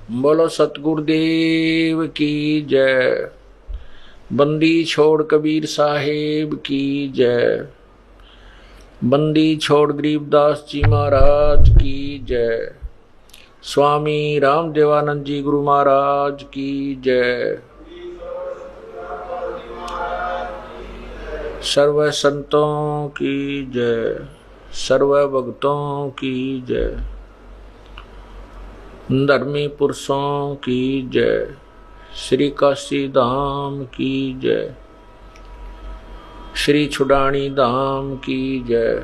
बोलो सतगुरुदेव की जय। बंदी छोड़ कबीर साहेब की जय। बंदी छोड़ गरीबदास जी महाराज की जय। स्वामी रामदेवानंद जी गुरु महाराज की जय। सर्व संतों की जय। सर्व भक्तों की जय। धर्मी पुरुषों की जय। श्री काशी धाम की जय। श्री छुडानी धाम की जय।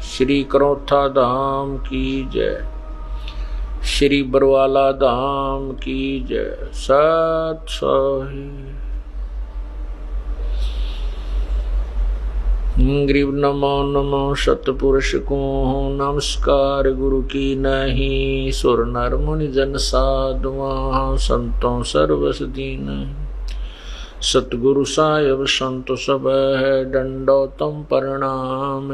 श्री करोथा धाम की जय। श्री बरवाला धाम की जय। सत सोही। ग्रीव नमो नमो सतपुरुष को नमस्कार गुरु की नहीं। सुर नर मुनि जन साधुआ संतों सर्वस दीन। सतगुरु साहेब संत सब है दंडोतम प्रणाम।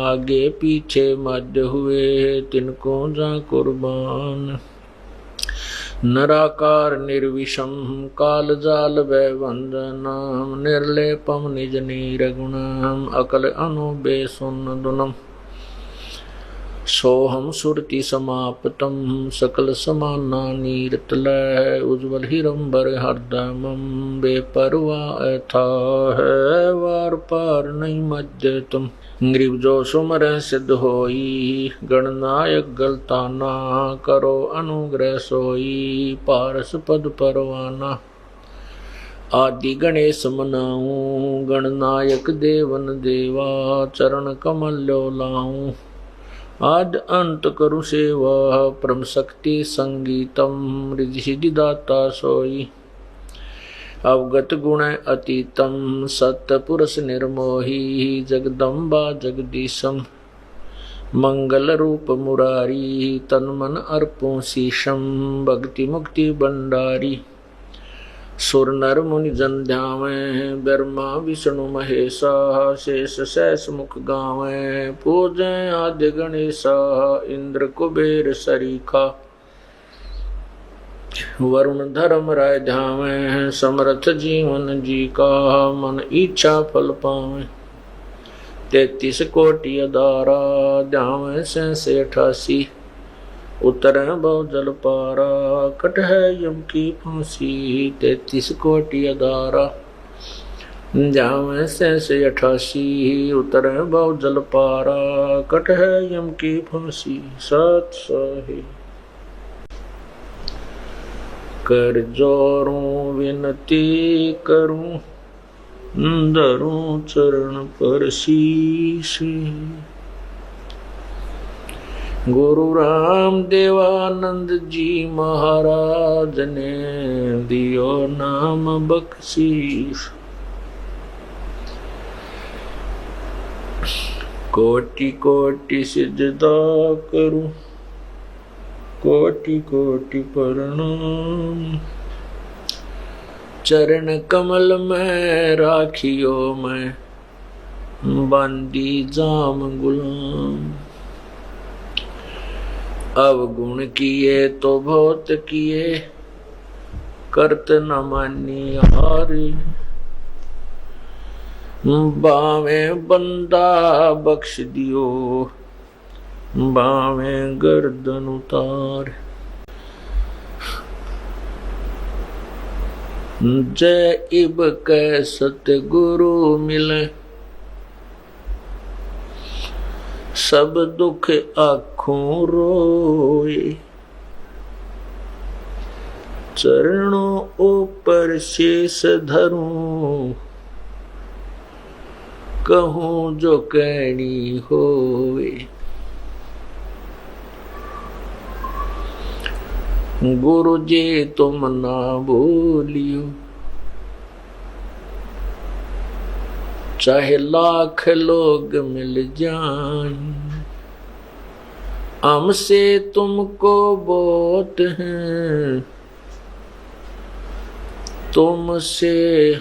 आगे पीछे मध्य हुए तिनको जा कुर्बान। नराकार निर्विषम काल जाल भय वंदनम। निर्लेपम निज नीरगुणम अकल अनुबे सुन दुनम। सोहम सुरति समाप्तम सकल समाना नीरतलय। उज्ज्वल हिरंबर हरदमम बेपरवा था है वार पार नहीं मध्य तुम। ग्रीव जो सुमर सिद्ध होई गणनायक गलताना। करो अनुग्रह सोई पारस पद परवाना। आदि गणेश मनाऊं गणनायक देवन देवा। चरण कमल लो लाऊं आद अंत करु सेवा। परम शक्ति संगीतम रिधि सिद्धि दाता सोई। अवगत गुण अतीतम सत्पुरुष निर्मोही। जगदम्बा जगदीशम मंगल रूप मुरारी। तन मन अर्पों शीशम भक्ति मुक्ति भंडारी। सुर नर मुनि जन ध्यावे ब्रह्मा विष्णु महेशा। शेष सहस मुख गावे पूजे आद्य गणेशा। इंद्र कुबेर सरीखा वरुण धर्म राय ध्यावे। समर्थ जीवन जी का मन इच्छा फल पावे। 33 कोटि अदारा ध्यावे से 88। उतर बहु जल पारा कट है यम की फांसी। 33 कोटि अदारा ध्यावे से 88। उतर बहु जल पारा कट है यम की फांसी। सत सही। कर जोरूं विनती करूं धरूं चरण पर शीश। गुरु राम देवानंद जी महाराज ने दियो नाम बख्शीश। कोटि कोटि सिजदा करूं कोटि कोटि प्रणाम। चरण कमल में राखियो मैं बांदी जाम गुलाम। अवगुण किए तो बहुत किए करत न मानी हारी। बावे बंदा बख्श दियो बावे गर्दन उतार। जय इब कै सतगुरु मिले सब दुख आँखों रोए। चरणों ऊपर शीश धरूं कहूँ जो कहनी होए। गुरु जी तुम ना भूलियो चाहे लाख लोग मिल जाएं। हमसे तुमको बहुत है तुमसे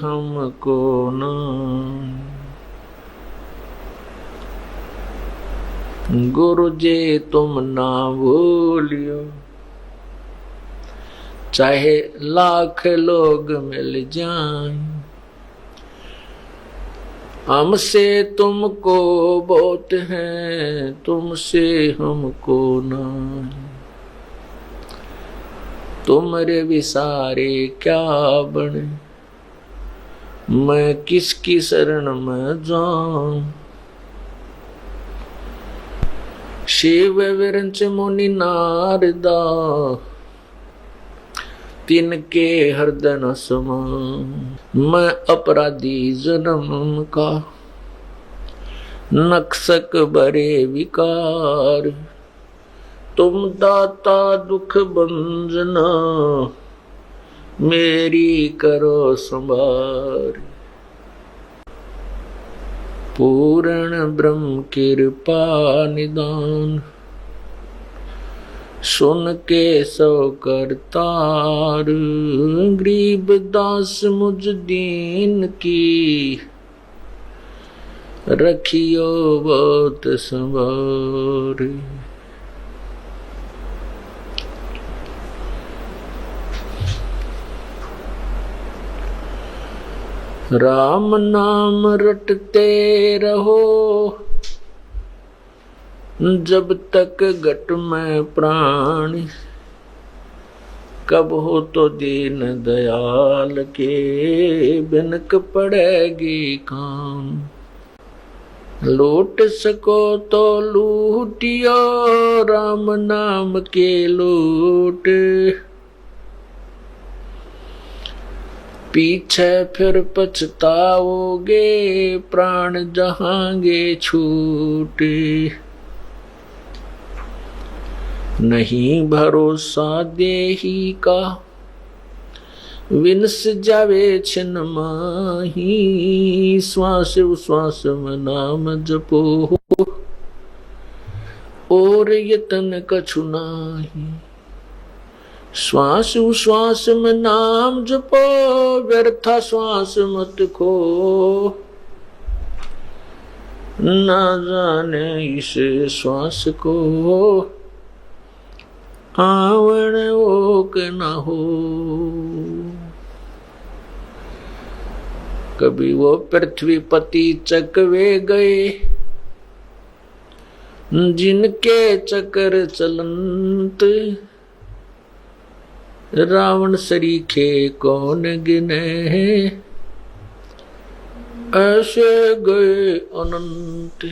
हमको ना। गुरु जी तुम ना भूलियो चाहे लाख लोग मिल जाएं, हमसे तुमको बहुत है, तुमसे हमको नहीं। तुमरे विसारे क्या बने, मैं किसकी शरण में जाऊं। शिव विरंच मुनि नारदा, तिनके हृदय न समान। मैं अपराधी जन्म का, नक्सक बरे विकार। तुम दाता दुख बंजना, मेरी करो संभार। पूर्ण ब्रह्म कृपा निदान, सुन के सो करतार। गरीब दास मुझ दीन की, रखियो बहुत संभार। राम नाम रटते रहो, जब तक घट में प्राण। कब हो तो दीन दयाल के, बिनक पड़ेगी काम। लूट सको तो लूटियो, राम नाम के लूट। पीछे फिर पछताओगे, प्राण जहांगे छूटे। नहीं भरोसा देही का, विनस जावे छिन माही। श्वास उश्वास में नाम जपो, और यतन कछु नाही। श्वास उश्वास में नाम जपो, व्यर्था श्वास मत खो। ना जाने इस श्वास को, आवण ओक न हो। कभी वो पृथ्वी पति चकवे गए, जिनके चक्र चलंत। रावण सरीखे कौन गिने, ऐसे गए अनंत।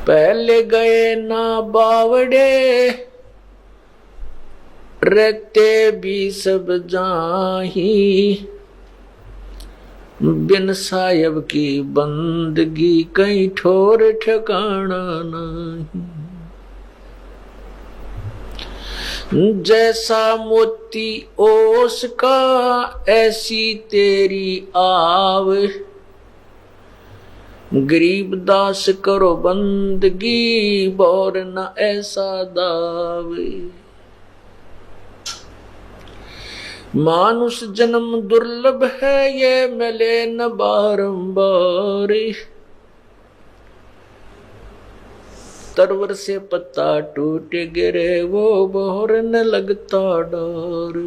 पहले गए ना बावड़े, रहते भी सब जाही। बिन सायब की बंदगी, कहीं ठोर ठिकाना नहीं। जैसा मोती ओस का, ऐसी तेरी आव। गरीब दास करो बंदगी, बोर न ऐसा दावे। मानुष जन्म दुर्लभ है, ये मिले न बारंबार। तरवर से पत्ता टूट गिरे, वो बोर न लगता डर।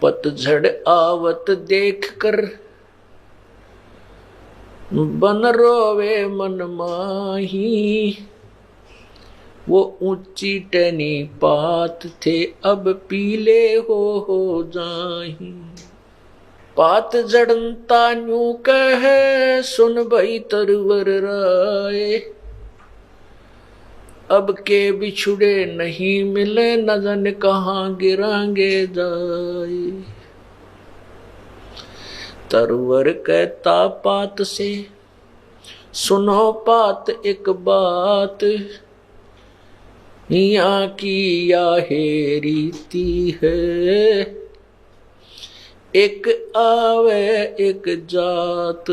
पतझड़ आवत देख कर, बन रोवे मन माही। वो ऊंची टहनी पात थे, अब पीले हो जाही। पात जड़नता न्यू कहे, सुन भई तरवर राय। अब के बिछुड़े नहीं मिले, न जाने कहाँ गिरांगे जाए। तरवर कहता पात से, सुनो पात एक बात। यहाँ की यह रीति है, एक आवे एक जात।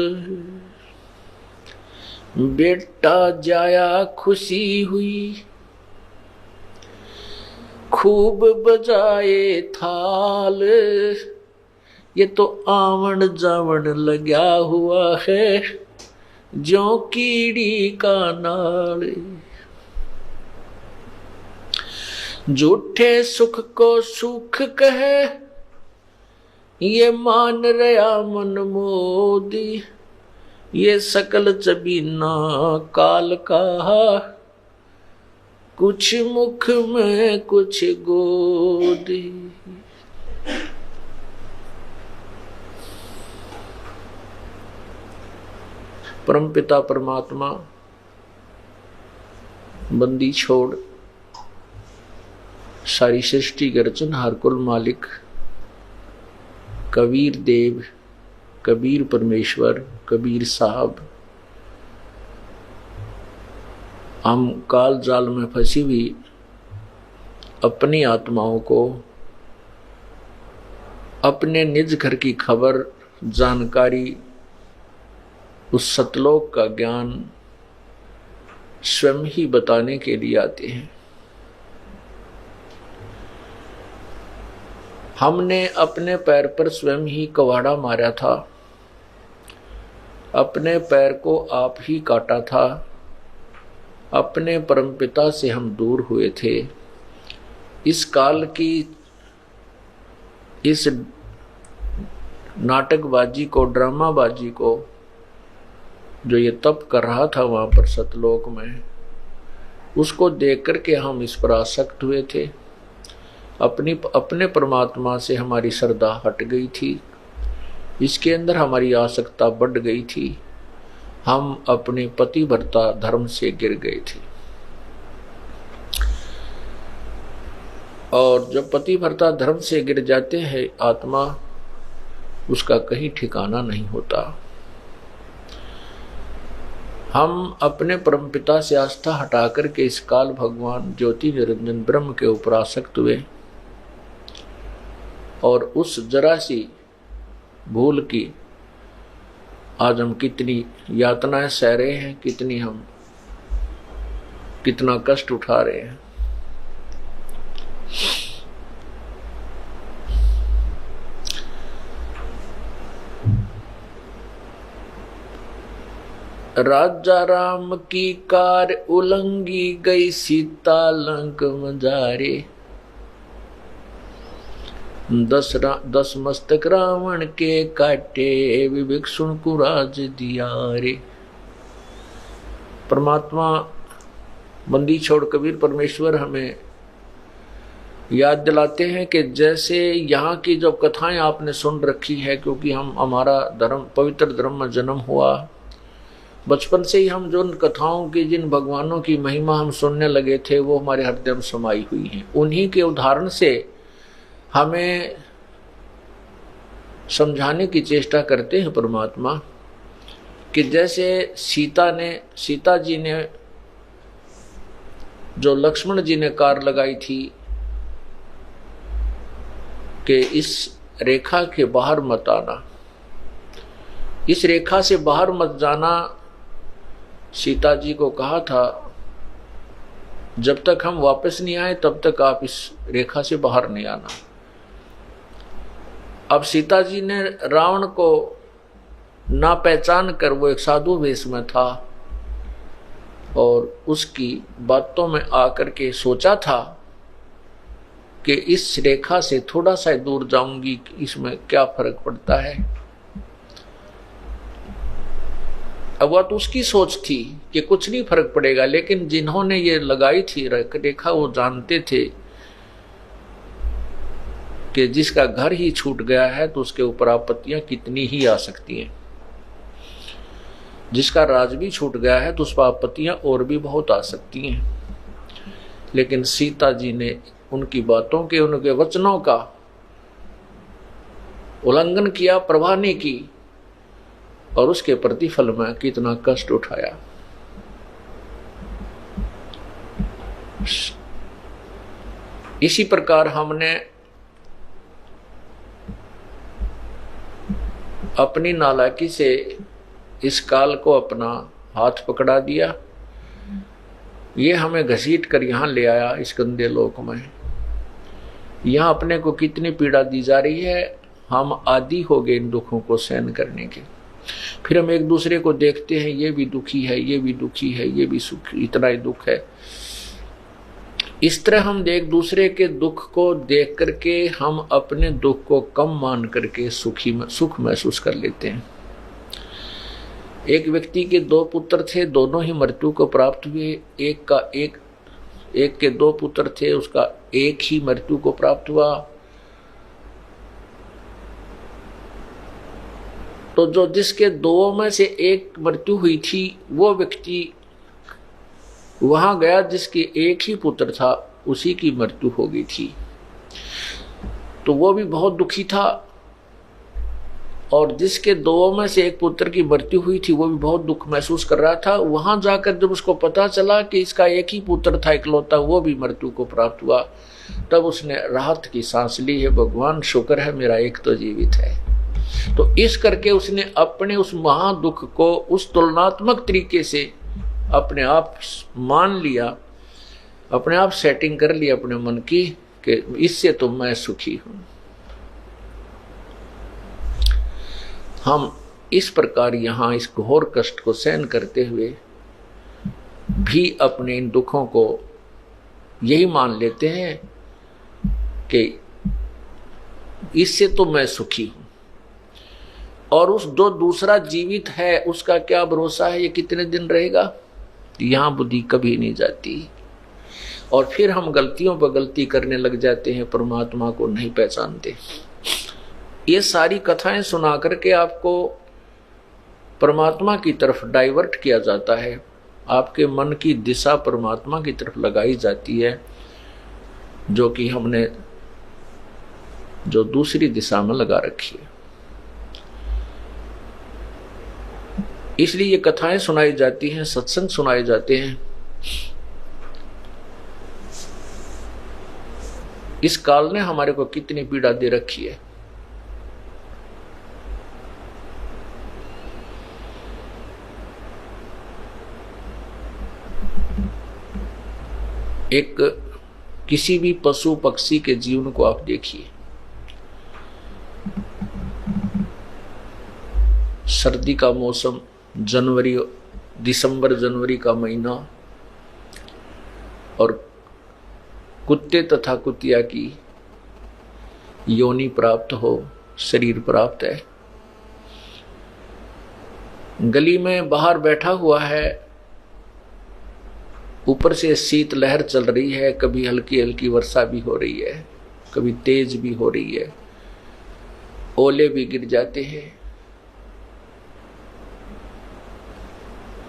बेटा जाया खुशी हुई, खूब बजाए थाल। ये तो आवण जावण लगा हुआ है, ज्यों कीड़ी का नाल। झूठे सुख को सुख कहे, ये मान रहा मन मोदी। ये सकल चबीना काल का, कुछ मुख में कुछ गोदी। परमपिता परमात्मा बंदी छोड़ सारी सृष्टि के रचनहार कुल मालिक कबीर देव, कबीर परमेश्वर, कबीर साहब, हम काल जाल में फंसी हुई अपनी आत्माओं को अपने निज घर की खबर, जानकारी, उस सतलोक का ज्ञान स्वयं ही बताने के लिए आते हैं। हमने अपने पैर पर स्वयं ही कवाड़ा मारा था, अपने पैर को आप ही काटा था, अपने परमपिता से हम दूर हुए थे। इस काल की इस नाटकबाजी को, ड्रामाबाजी को जो ये तप कर रहा था वहां पर सतलोक में, उसको देख करके हम इस पर आसक्त हुए थे। अपने परमात्मा से हमारी श्रद्धा हट गई थी, इसके अंदर हमारी आसक्ता बढ़ गई थी। हम अपने पतिव्रता धर्म से गिर गए थे। और जब पतिव्रता धर्म से गिर जाते हैं आत्मा, उसका कहीं ठिकाना नहीं होता। हम अपने परमपिता से आस्था हटा करके इस काल भगवान ज्योति निरंजन ब्रह्म के ऊपर आसक्त हुए और उस जरा सी भूल की आज हम कितनी यातनाएं सह रहे हैं, कितना कष्ट उठा रहे हैं। राजा राम की कार उलंगी गई, सीता लंक मजारे। 10 मस्तक रावण के काटे, विभीषण को राज दिया रे। परमात्मा बंदी छोड़ कबीर परमेश्वर हमें याद दिलाते हैं कि जैसे यहाँ की जो कथाएं आपने सुन रखी है, क्योंकि हमारा धर्म पवित्र धर्म में जन्म हुआ, बचपन से ही हम जो उन कथाओं की, जिन भगवानों की महिमा हम सुनने लगे थे, वो हमारे हृदय में समाई हुई हैं। उन्हीं के उदाहरण से हमें समझाने की चेष्टा करते हैं परमात्मा कि जैसे सीता जी ने जो लक्ष्मण जी ने कार लगाई थी कि इस रेखा के बाहर मत आना, इस रेखा से बाहर मत जाना, सीता जी को कहा था जब तक हम वापस नहीं आए तब तक आप इस रेखा से बाहर नहीं आना। अब सीता जी ने रावण को ना पहचान कर, वो एक साधु वेश में था और उसकी बातों में आकर के सोचा था कि इस रेखा से थोड़ा सा दूर जाऊंगी, इसमें क्या फर्क पड़ता है। अब वह तो उसकी सोच थी कि कुछ नहीं फर्क पड़ेगा, लेकिन जिन्होंने ये लगाई थी रेखा वो जानते थे कि जिसका घर ही छूट गया है तो उसके ऊपर आपत्तियां कितनी ही आ सकती हैं। जिसका राज भी छूट गया है तो उस पर आपत्तियां और भी बहुत आ सकती हैं। लेकिन सीता जी ने उनकी बातों के, उनके वचनों का उल्लंघन किया, परवाह नहीं की और उसके प्रतिफल में कितना कष्ट उठाया। इसी प्रकार हमने अपनी नालायकी से इस काल को अपना हाथ पकड़ा दिया, ये हमें घसीट कर यहाँ ले आया इस गंदे लोक में। यहाँ अपने को कितनी पीड़ा दी जा रही है, हम आदी हो गए इन दुखों को सहन करने के। फिर हम एक दूसरे को देखते हैं, ये भी दुखी है, ये भी दुखी है, ये भी सुख, इतना ही दुख है। इस तरह हम एक दूसरे के दुख को देख करके हम अपने दुख को कम मान करके सुख महसूस कर लेते हैं। एक व्यक्ति के 2 पुत्र थे, दोनों ही मृत्यु को प्राप्त हुए। एक के 2 पुत्र थे, उसका एक ही मृत्यु को प्राप्त हुआ। तो जो जिसके 2 में से एक मृत्यु हुई थी, वो व्यक्ति वहां गया जिसके एक ही पुत्र था, उसी की मृत्यु हो गई थी। तो वो भी बहुत दुखी था, और जिसके 2 में से एक पुत्र की मृत्यु हुई थी, वो भी बहुत दुख महसूस कर रहा था। वहां जाकर जब उसको पता चला कि इसका एक ही पुत्र था इकलौता, वो भी मृत्यु को प्राप्त हुआ, तब उसने राहत की सांस ली है, भगवान शुक्र है मेरा एक तो जीवित है। तो इस करके उसने अपने उस महादुख को उस तुलनात्मक तरीके से अपने आप मान लिया, अपने आप सेटिंग कर ली अपने मन की कि इससे तो मैं सुखी हूं। हम इस प्रकार यहां इस घोर कष्ट को सहन करते हुए भी अपने इन दुखों को यही मान लेते हैं कि इससे तो मैं सुखी हूं, और उस जो दूसरा जीवित है उसका क्या भरोसा है, ये कितने दिन रहेगा। यहां बुद्धि कभी नहीं जाती, और फिर हम गलतियों पर गलती करने लग जाते हैं, परमात्मा को नहीं पहचानते। ये सारी कथाएं सुना करके आपको परमात्मा की तरफ डाइवर्ट किया जाता है, आपके मन की दिशा परमात्मा की तरफ लगाई जाती है, जो कि हमने जो दूसरी दिशा में लगा रखी है। इसलिए ये कथाएं सुनाई जाती हैं, सत्संग सुनाए जाते हैं। इस काल ने हमारे को कितनी पीड़ा दे रखी है। एक किसी भी पशु पक्षी के जीवन को आप देखिए, सर्दी का मौसम, दिसंबर जनवरी का महीना, और कुत्ते तथा कुतिया की योनि प्राप्त हो, शरीर प्राप्त है, गली में बाहर बैठा हुआ है, ऊपर से शीत लहर चल रही है, कभी हल्की हल्की वर्षा भी हो रही है, कभी तेज भी हो रही है, ओले भी गिर जाते हैं,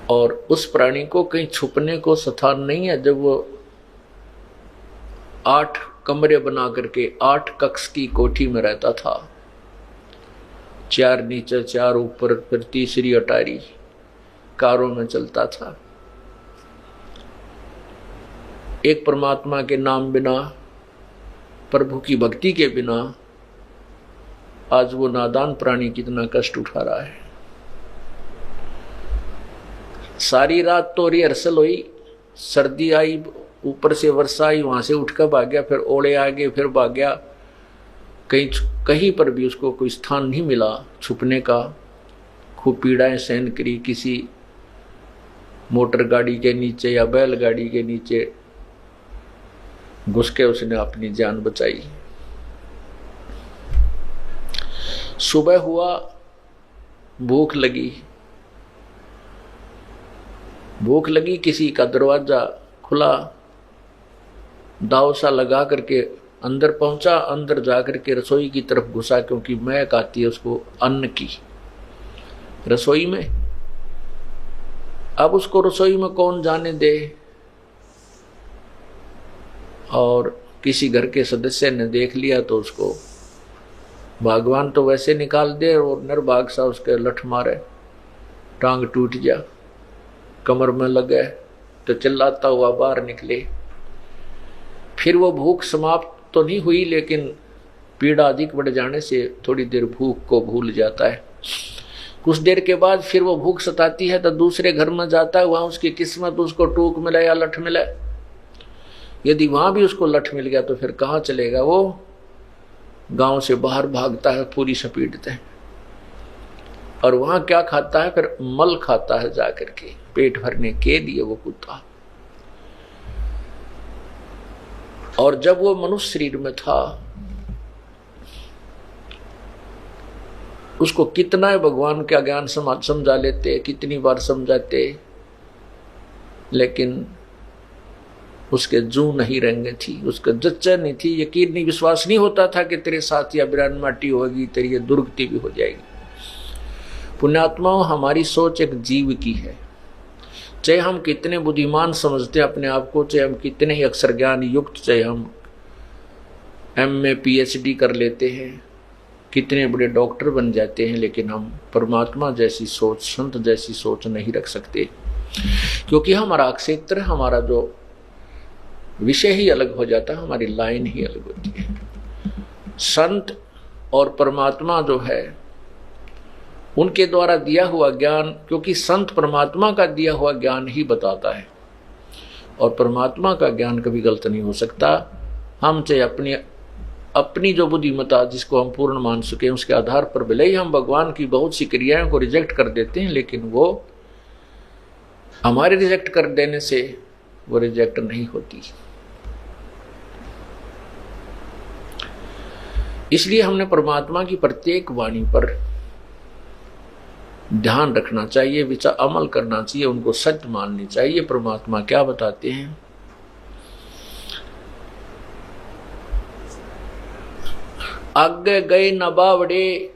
और उस प्राणी को कहीं छुपने को स्थान नहीं है। जब वो 8 कमरे बना करके 8 कक्ष की कोठी में रहता था, 4 नीचे 4 ऊपर, फिर तीसरी अटारी कारों में चलता था। एक परमात्मा के नाम बिना, प्रभु की भक्ति के बिना आज वो नादान प्राणी कितना कष्ट उठा रहा है। सारी रात तो रिहर्सल हुई, सर्दी आई, ऊपर से वर्षा आई, वहां से उठकर भाग गया, फिर ओले आ गए, फिर भाग गया, कहीं पर भी उसको कोई स्थान नहीं मिला छुपने का। खूब पीड़ाएं सहन करी, किसी मोटर गाड़ी के नीचे या बैलगाड़ी के नीचे घुस के उसने अपनी जान बचाई। सुबह हुआ, भूख लगी, किसी का दरवाजा खुला, दाव सा लगा करके अंदर पहुंचा, अंदर जाकर के रसोई की तरफ घुसा, क्योंकि महक आती है उसको अन्न की रसोई में। अब उसको रसोई में कौन जाने दे, और किसी घर के सदस्य ने देख लिया तो उसको भगवान तो वैसे निकाल दे, और निर्भाग सा उसके लठ मारे, टांग टूट जा, कमर में लगे, तो चिल्लाता हुआ बाहर निकले। फिर वो भूख समाप्त तो नहीं हुई, लेकिन पीड़ा अधिक बढ़ जाने से थोड़ी देर भूख को भूल जाता है। कुछ देर के बाद फिर वो भूख सताती है तो दूसरे घर में जाता है, वहां उसकी किस्मत उसको टूक मिले या लठ मिले। यदि वहां भी उसको लठ मिल गया तो फिर कहाँ चलेगा, वो गांव से बाहर भागता है पूरी स्पीड से। और वहां क्या खाता है, फिर मल खाता है जाकर के, पेट भरने के लिए वो कुत्ता। और जब वो मनुष्य शरीर में था, उसको कितना भगवान का ज्ञान समझा लेते, कितनी बार समझाते, लेकिन उसके जू नहीं रेंगे थी, उसका जच्चा नहीं थी, यकीन नहीं, विश्वास नहीं होता था कि तेरे साथ या बिरान माटी होगी, तेरी ये दुर्गति भी हो जाएगी। पुण्यात्माओं, हमारी सोच एक जीव की है। चाहे हम कितने बुद्धिमान समझते हैं अपने आप को, चाहे हम कितने ही अक्षर ज्ञान युक्त, चाहे हम MA PhD कर लेते हैं, कितने बड़े डॉक्टर बन जाते हैं, लेकिन हम परमात्मा जैसी सोच, संत जैसी सोच नहीं रख सकते, क्योंकि हमारा क्षेत्र, हमारा जो विषय ही अलग हो जाता है, हमारी लाइन ही अलग होती है। संत और परमात्मा जो है, उनके द्वारा दिया हुआ ज्ञान, क्योंकि संत परमात्मा का दिया हुआ ज्ञान ही बताता है, और परमात्मा का ज्ञान कभी गलत नहीं हो सकता। हम चाहे अपनी जो बुद्धिमत्ता, जिसको हम पूर्ण मान सके, उसके आधार पर भले ही हम भगवान की बहुत सी क्रियाओं को रिजेक्ट कर देते हैं, लेकिन वो हमारे रिजेक्ट कर देने से वो रिजेक्ट नहीं होती। इसलिए हमने परमात्मा की प्रत्येक वाणी पर ध्यान रखना चाहिए, विचार अमल करना चाहिए, उनको सत्य माननी चाहिए। परमात्मा क्या बताते हैं? आगे गए न बावड़े,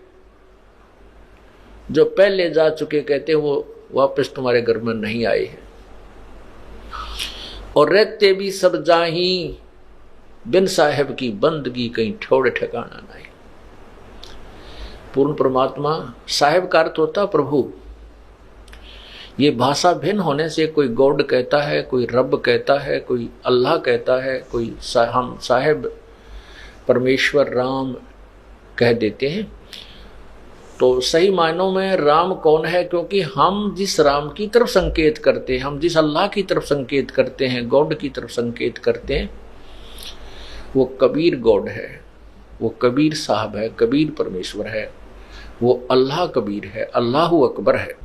जो पहले जा चुके कहते हैं वो वापस तुम्हारे घर में नहीं आए हैं, और रहते भी सब जाही, बिन साहेब की बंदगी कहीं ठोड़ ठिकाना नहीं। पूर्ण परमात्मा, साहेब का अर्थ होता प्रभु। ये भाषा भिन्न होने से कोई गॉड कहता है, कोई रब कहता है, कोई अल्लाह कहता है, कोई हम साहेब परमेश्वर राम कह देते हैं। तो सही मायनों में राम कौन है? क्योंकि हम जिस राम की तरफ संकेत करते हैं, हम जिस अल्लाह की तरफ संकेत करते हैं, गॉड की तरफ संकेत करते हैं, वो कबीर गॉड है, वो कबीर साहब है, कबीर परमेश्वर है, वो अल्लाह कबीर है, अल्लाह अकबर है।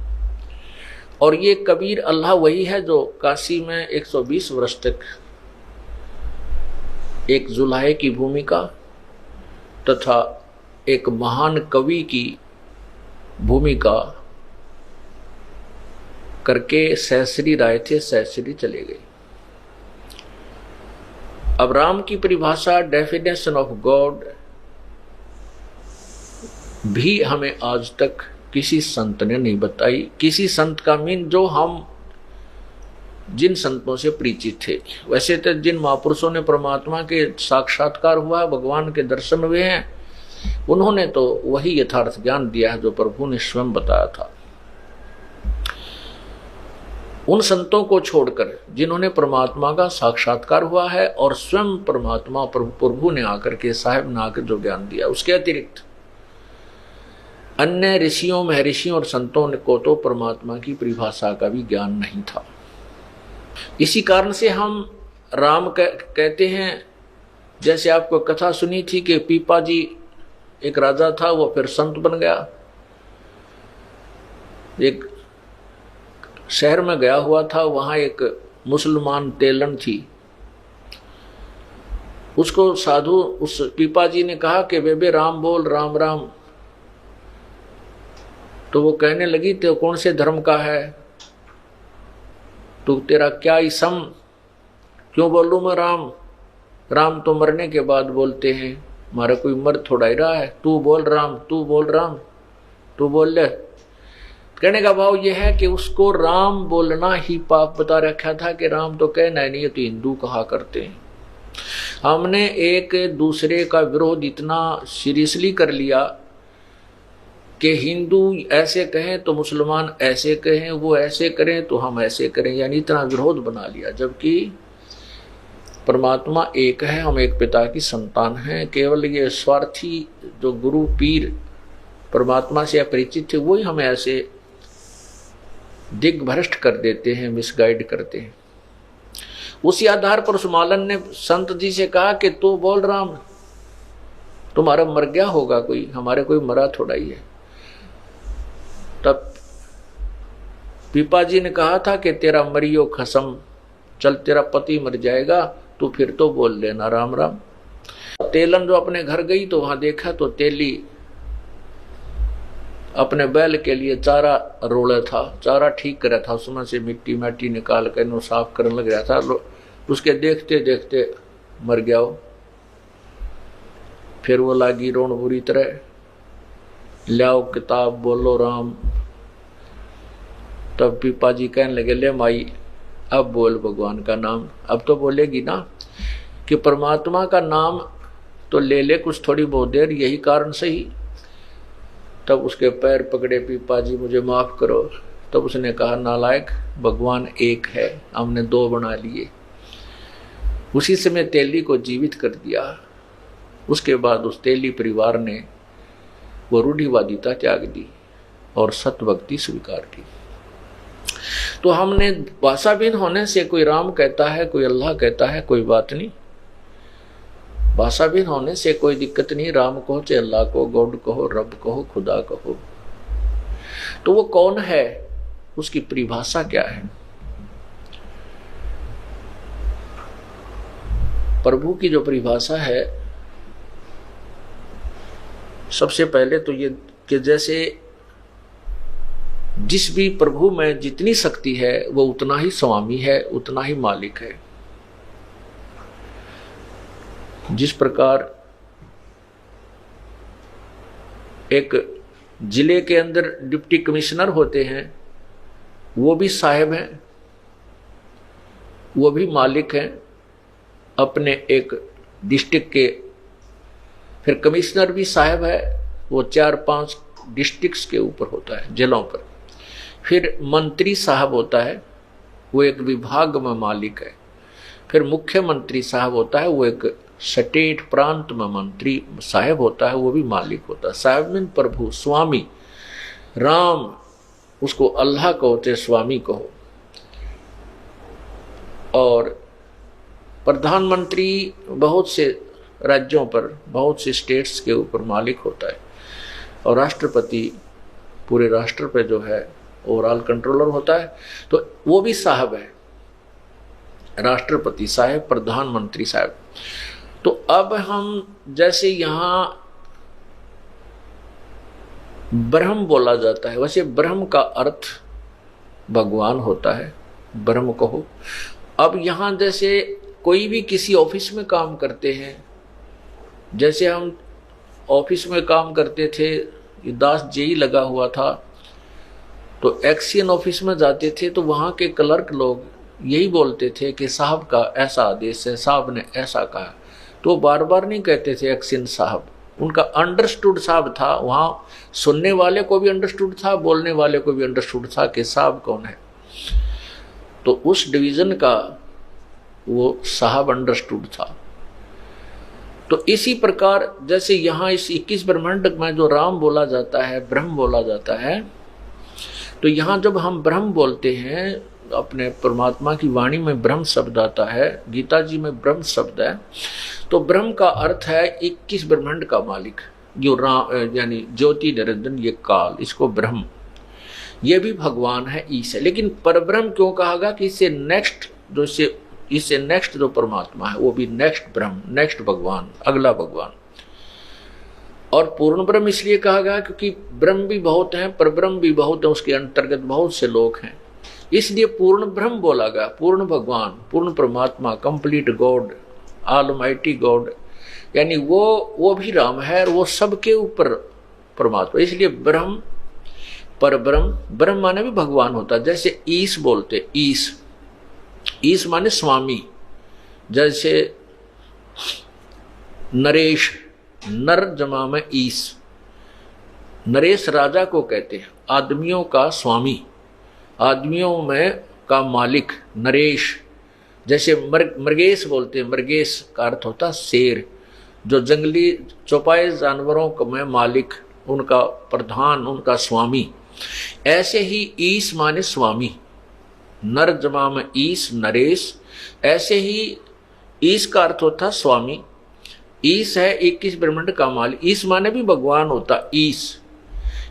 और ये कबीर अल्लाह वही है जो काशी में 120 वर्ष तक एक जुलाहे की भूमिका तथा एक महान कवि की भूमिका करके सहस्री राय थे, सहस्री चले गए। अब राम की परिभाषा, डेफिनेशन ऑफ गॉड भी हमें आज तक किसी संत ने नहीं बताई। किसी संत का मीन जो हम जिन संतों से परिचित थे। वैसे तो जिन महापुरुषों ने परमात्मा के साक्षात्कार हुआ, भगवान के दर्शन हुए हैं, उन्होंने तो वही यथार्थ ज्ञान दिया है जो प्रभु ने स्वयं बताया था। उन संतों को छोड़कर जिन्होंने परमात्मा का साक्षात्कार हुआ है और स्वयं परमात्मा प्रभु ने आकर के, साहेब ने आकर जो ज्ञान दिया, उसके अतिरिक्त अन्य ऋषियों, महर्षियों और संतों को तो परमात्मा की परिभाषा का भी ज्ञान नहीं था। इसी कारण से हम राम कहते हैं। जैसे आपको कथा सुनी थी कि पीपा जी एक राजा था, वो फिर संत बन गया। एक शहर में गया हुआ था, वहां एक मुसलमान तेलन थी। उसको साधु, उस पीपा जी ने कहा कि बेबे राम बोल, राम राम। तो वो कहने लगी, तो कौन से धर्म का है तो तेरा क्या इसम, क्यों बोलूं मैं राम? राम तो मरने के बाद बोलते हैं, हमारा कोई मर थोड़ा ही रहा है। तू बोल राम, तू बोल राम, तू बोल ले। कहने का भाव यह है कि उसको राम बोलना ही पाप बता रखा था कि राम तो कहना ही नहीं, ये तो हिंदू कहा करते हैं। हमने एक दूसरे का विरोध इतना सीरियसली कर लिया कि हिंदू ऐसे कहें तो मुसलमान ऐसे कहें, वो ऐसे करें तो हम ऐसे करें, यानी इतना विरोध बना लिया। जबकि परमात्मा एक है, हम एक पिता की संतान हैं। केवल ये स्वार्थी जो गुरु पीर परमात्मा से अपरिचित थे, वही हमें ऐसे दिग्भ्रष्ट कर देते हैं, मिसगाइड करते हैं। उसी आधार पर उस मालन ने संत जी से कहा कि तू बोल राम, तुम्हारा मर गया होगा कोई, हमारे कोई मरा थोड़ा ही है। तब पीपा जी ने कहा था कि तेरा मरियो खसम, चल तेरा पति मर जाएगा, तू फिर तो बोल लेना राम राम। तेलन जो अपने घर गई तो वहां देखा तो तेली अपने बैल के लिए चारा रोड़ा था, चारा ठीक कर रहा था, उसमें से मिट्टी माटी निकाल कर नो साफ करने लग रहा था। उसके देखते देखते मर गया वो। फिर वो लागी रोन बुरी तरह, लाओ किताब बोलो राम। तब पीपा जी कहने लगे, ले माई अब बोल भगवान का नाम। अब तो बोलेगी ना कि परमात्मा का नाम तो ले ले कुछ थोड़ी बहुत देर, यही कारण सही। तब उसके पैर पकड़े, पीपा जी मुझे माफ करो। तब उसने कहा, नालायक, भगवान एक है, हमने दो बना लिए। उसी समय तेली को जीवित कर दिया। उसके बाद उस तेली परिवार ने वो रूढ़िवादिता त्याग दी और सत्य भक्ति स्वीकार की। तो हमने भाषाहीन होने से कोई राम कहता है, कोई अल्लाह कहता है, कोई बात नहीं। भाषाहीन होने से कोई दिक्कत नहीं, राम कहो चाहे अल्लाह को, गॉड कहो, रब कहो, खुदा कहो। तो वो कौन है, उसकी परिभाषा क्या है? प्रभु की जो परिभाषा है, सबसे पहले तो ये कि जैसे जिस भी प्रभु में जितनी शक्ति है वो उतना ही स्वामी है, उतना ही मालिक है। जिस प्रकार एक जिले के अंदर डिप्टी कमिश्नर होते हैं, वो भी साहब हैं, वो भी मालिक हैं अपने एक डिस्ट्रिक्ट के। फिर कमिश्नर भी साहब है, वो 4-5 डिस्ट्रिक्ट्स के ऊपर होता है, जिलों पर। फिर मंत्री साहब होता है, वो एक विभाग में मालिक है। फिर मुख्यमंत्री साहब होता है, वो एक स्टेट प्रांत में मंत्री साहब होता है, वो भी मालिक होता है। साहब मीन प्रभु, स्वामी। राम उसको अल्लाह कहो चाहे स्वामी कहो। और प्रधानमंत्री बहुत से राज्यों पर, बहुत से स्टेट्स के ऊपर मालिक होता है। और राष्ट्रपति पूरे राष्ट्र पे जो है ओवरऑल कंट्रोलर होता है, तो वो भी साहब है। राष्ट्रपति साहब, प्रधानमंत्री साहब। तो अब हम जैसे यहां ब्रह्म बोला जाता है, वैसे ब्रह्म का अर्थ भगवान होता है, ब्रह्म कहो। अब यहां जैसे कोई भी किसी ऑफिस में काम करते हैं, जैसे हम ऑफिस में काम करते थे, दास जेई लगा हुआ था, तो एक्शन ऑफिस में जाते थे तो वहां के क्लर्क लोग यही बोलते थे कि साहब का ऐसा आदेश है, साहब ने ऐसा कहा। तो बार बार नहीं कहते थे एक्शन साहब, उनका अंडरस्टूड साहब था। वहां सुनने वाले को भी अंडरस्टूड था, बोलने वाले को भी अंडरस्टूड था कि साहब कौन है। तो उस डिवीजन का वो साहब अंडरस्टूड था। तो इसी प्रकार जैसे यहाँ इस 21 ब्रह्मांड में जो राम बोला जाता है, ब्रह्म बोला जाता है, तो यहाँ जब हम ब्रह्म बोलते हैं, अपने परमात्मा की वाणी में ब्रह्म शब्द आता है, गीता जी में ब्रह्म शब्द है, तो ब्रह्म का अर्थ है 21 ब्रह्मांड का मालिक, जो राम यानी ज्योति निरंजन, ये काल, इसको ब्रह्म, ये भी भगवान है, ईश है। लेकिन परब्रह्म क्यों कहा गया कि इससे नेक्स्ट जो परमात्मा है वो भी नेक्स्ट ब्रह्म, नेक्स्ट भगवान, अगला भगवान। और पूर्ण ब्रह्म इसलिए कहा गया क्योंकि ब्रह्म भी बहुत हैं, परब्रह्म भी बहुत है, उसके अंतर्गत बहुत से लोग हैं, इसलिए पूर्ण ब्रह्म बोला गया। पूर्ण भगवान, पूर्ण परमात्मा, कंप्लीट गॉड, ऑलमाइटी गॉड, यानी वो भी राम है और वो सबके ऊपर परमात्मा। इसलिए ब्रह्म, परब्रह्म, ब्रह्म माने भी भगवान होता है। जैसे ईश बोलते, ईश माने स्वामी। जैसे नरेश, नर जमा में ईश, नरेश राजा को कहते हैं, आदमियों का स्वामी, आदमियों में का मालिक, नरेश। जैसे मृगेश बोलते हैं, मृगेश का अर्थ होता शेर, जो जंगली चौपाए जानवरों में मालिक, उनका प्रधान, उनका स्वामी। ऐसे ही ईश माने स्वामी, नर जमा में ईश, नरेश। ऐसे ही ईश का अर्थ होता स्वामी। ईश है 21 ब्रह्मांड का मालिक। ईश माने भी भगवान होता, ईश।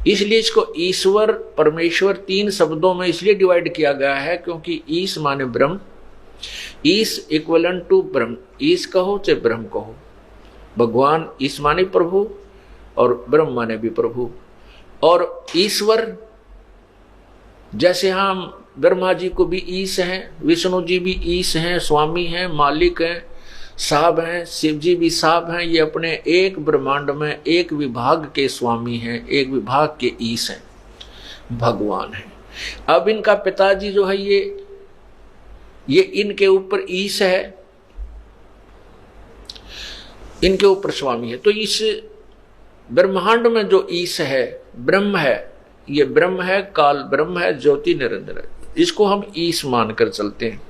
इसलिए इसको ईश्वर परमेश्वर 3 शब्दों में इसलिए डिवाइड किया गया है क्योंकि ईश माने ब्रह्म, ईश इक्वलेंट टू ब्रह्म, ईश कहो चाहे ब्रह्म कहो। भगवान ईश माने प्रभु और ब्रह्म माने भी प्रभु। और ईश्वर जैसे हम ब्रह्मा जी को भी ईश हैं, विष्णु जी भी ईश हैं, स्वामी हैं, मालिक हैं, साहब हैं, शिव जी भी साहब हैं। ये अपने एक ब्रह्मांड में एक विभाग के स्वामी हैं, एक विभाग के ईश हैं, भगवान हैं। अब इनका पिताजी जो है ये इनके ऊपर ईश है, इनके ऊपर स्वामी है। तो इस ब्रह्मांड में जो ईश है ब्रह्म है, ये ब्रह्म है, काल ब्रह्म है, ज्योति निरंजन है, इसको हम ईश मानकर चलते हैं।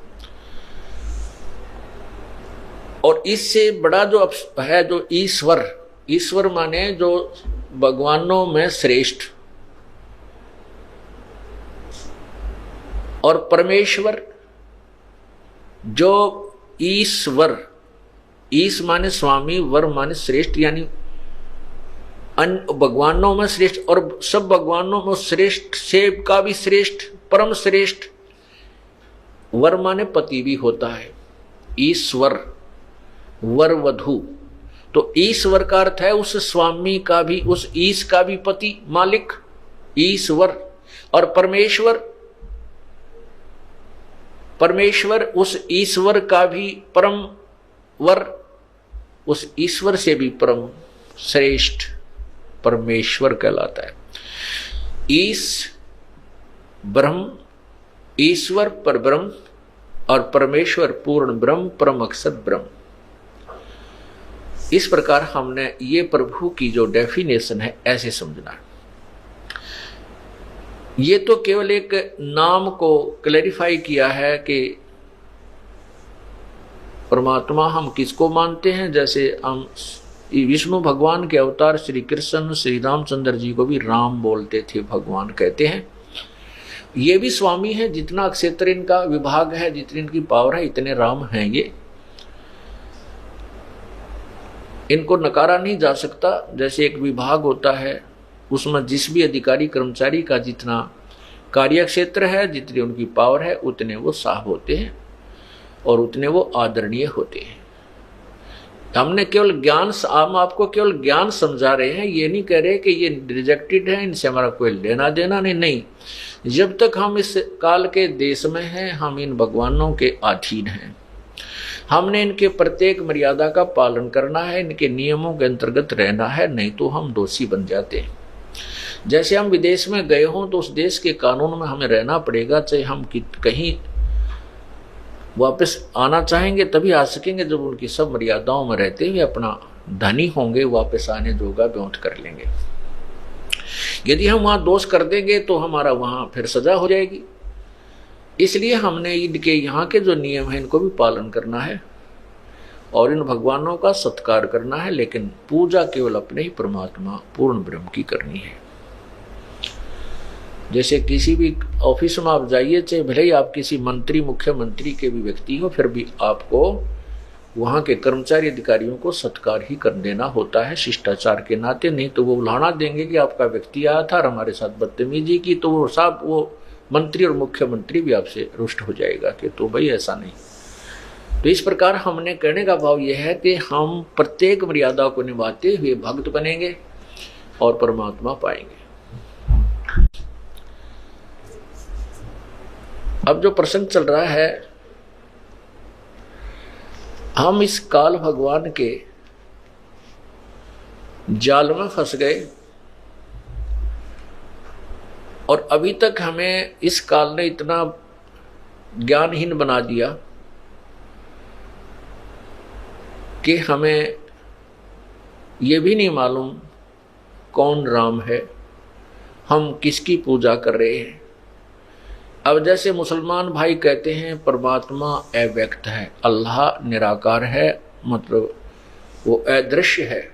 और इससे बड़ा जो है जो ईश्वर, ईश्वर माने जो भगवानों में श्रेष्ठ, और परमेश्वर जो ईश्वर, ईश माने स्वामी, वर माने श्रेष्ठ, यानी भगवानों में श्रेष्ठ, और सब भगवानों में श्रेष्ठ से का भी श्रेष्ठ, परम श्रेष्ठ। वर माने पति भी होता है, ईश्वर वर वधु। तो ईश्वर का अर्थ है उस स्वामी का भी, उस ईश का भी पति मालिक ईश्वर। और परमेश्वर, परमेश्वर उस ईश्वर का भी परम वर, उस ईश्वर से भी परम श्रेष्ठ परमेश्वर कहलाता है। ईश ब्रह्म, ईश्वर पर ब्रह्म, और परमेश्वर पूर्ण ब्रह्म, परम अक्षर ब्रह्म। इस प्रकार हमने ये प्रभु की जो डेफिनेशन है ऐसे समझना है। ये तो केवल एक नाम को क्लैरिफाई किया है कि परमात्मा हम किसको मानते हैं। जैसे हम विष्णु भगवान के अवतार श्री कृष्ण श्री रामचंद्र जी को भी राम बोलते थे, भगवान कहते हैं। ये भी स्वामी है, जितना क्षेत्र इनका विभाग है, जितनी इनकी पावर है, इतने राम हैं ये, इनको नकारा नहीं जा सकता। जैसे एक विभाग होता है, उसमें जिस भी अधिकारी कर्मचारी का जितना कार्य क्षेत्र है, जितनी उनकी पावर है, उतने वो साहब होते हैं और उतने वो आदरणीय होते हैं। हमने केवल ज्ञान, हम आपको केवल ज्ञान समझा रहे हैं, ये नहीं कह रहे कि ये रिजेक्टेड है, इनसे हमारा कोई लेना देना नहीं। जब तक हम इस काल के देश में हैं, हम इन भगवानों के अधीन हैं। हमने इनके प्रत्येक मर्यादा का पालन करना है, इनके नियमों के अंतर्गत रहना है, नहीं तो हम दोषी बन जाते हैं। जैसे हम विदेश में गए हों तो उस देश के कानून में हमें रहना पड़ेगा, चाहे हम कहीं वापस आना चाहेंगे तभी आ सकेंगे जब उनकी सब मर्यादाओं में रहते हुए अपना धनी होंगे, वापस आने जोगा ब्योंत कर लेंगे। यदि हम वहां दोष कर देंगे तो हमारा वहां फिर सजा हो जाएगी। इसलिए हमने इनके यहाँ के जो नियम है इनको भी पालन करना है और इन भगवानों का सत्कार करना है, लेकिन पूजा केवल अपने ही परमात्मा पूर्ण ब्रह्म की करनी है। जैसे किसी भी ऑफिस में आप जाइए, चाहे भले ही आप किसी मंत्री मुख्यमंत्री के भी व्यक्ति हो, फिर भी आपको वहाँ के कर्मचारी अधिकारियों को सत्कार ही कर देना होता है शिष्टाचार के नाते, नहीं तो वो उल्हाड़ा देंगे कि आपका व्यक्ति आया था और हमारे साथ बदतमीजी की, तो वो साहब वो मंत्री और मुख्यमंत्री भी आपसे रुष्ट हो जाएगा कि तो भाई ऐसा नहीं। तो इस प्रकार हमने कहने का भाव यह है कि हम प्रत्येक मर्यादा को निभाते हुए भक्त बनेंगे और परमात्मा पाएंगे। अब जो प्रसंग चल रहा है, हम इस काल भगवान के जाल में फंस गए और अभी तक हमें इस काल ने इतना ज्ञानहीन बना दिया कि हमें ये भी नहीं मालूम कौन राम है, हम किसकी पूजा कर रहे हैं। अब जैसे मुसलमान भाई कहते हैं परमात्मा अव्यक्त है, अल्लाह निराकार है, मतलब वो अदृश्य है,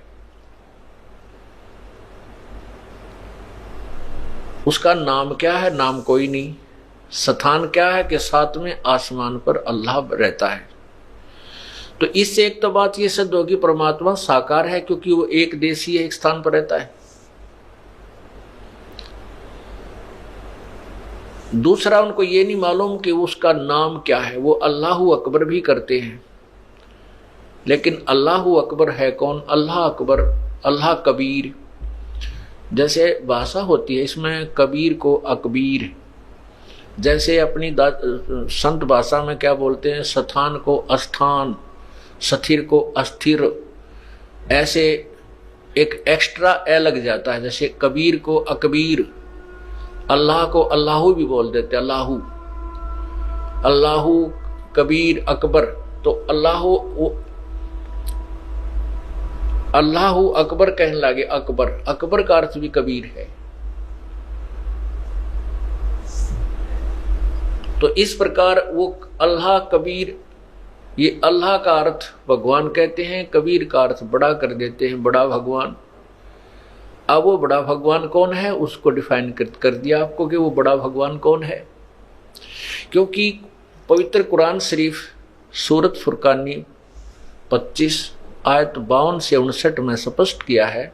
उसका नाम क्या है? नाम कोई नहीं। स्थान क्या है कि सातवें आसमान पर अल्लाह रहता है। तो इससे एक तो बात ये सिद्ध होगी परमात्मा साकार है, क्योंकि वो एक देशी है, एक स्थान पर रहता है। दूसरा, उनको ये नहीं मालूम कि उसका नाम क्या है। वो अल्लाहु अकबर भी करते हैं, लेकिन अल्लाहु अकबर है कौन? अल्लाह अकबर, अल्लाह कबीर। जैसे भाषा होती है, इसमें कबीर को अकबीर, जैसे अपनी संत भाषा में क्या बोलते हैं, स्थान को अस्थान, स्थिर को अस्थिर, ऐसे एक एक्स्ट्रा ए लग जाता है। जैसे कबीर को अकबीर, अल्लाह को अल्लाहू भी बोल देते, अल्लाहू, अल्लाहू कबीर अकबर। तो अल्लाहू अकबर कहने लगे, अकबर, अकबर का अर्थ भी कबीर है। तो इस प्रकार वो अल्लाह कबीर, ये अल्लाह का अर्थ भगवान कहते हैं, कबीर का अर्थ बड़ा कर देते हैं, बड़ा भगवान। अब वो बड़ा भगवान कौन है, उसको डिफाइन कर दिया आपको कि वो बड़ा भगवान कौन है। क्योंकि पवित्र कुरान शरीफ सूरत फुरकानी 25 आयत 52 से 59 में स्पष्ट किया है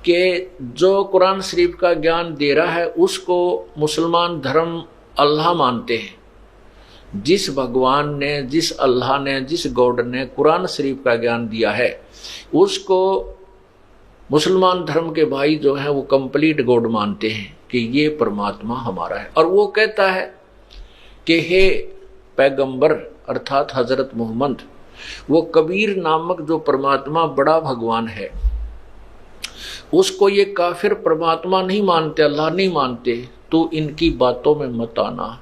कि जो कुरान शरीफ का ज्ञान दे रहा है उसको मुसलमान धर्म अल्लाह मानते हैं। जिस भगवान ने, जिस अल्लाह ने, जिस गॉड ने कुरान शरीफ का ज्ञान दिया है, उसको मुसलमान धर्म के भाई जो हैं वो कंप्लीट गॉड मानते हैं कि ये परमात्मा हमारा है। और वो कहता है कि हे पैगंबर अर्थात हजरत मोहम्मद, वो कबीर नामक जो परमात्मा बड़ा भगवान है, उसको ये काफिर परमात्मा नहीं मानते, अल्लाह नहीं मानते, तो इनकी बातों में मत आना,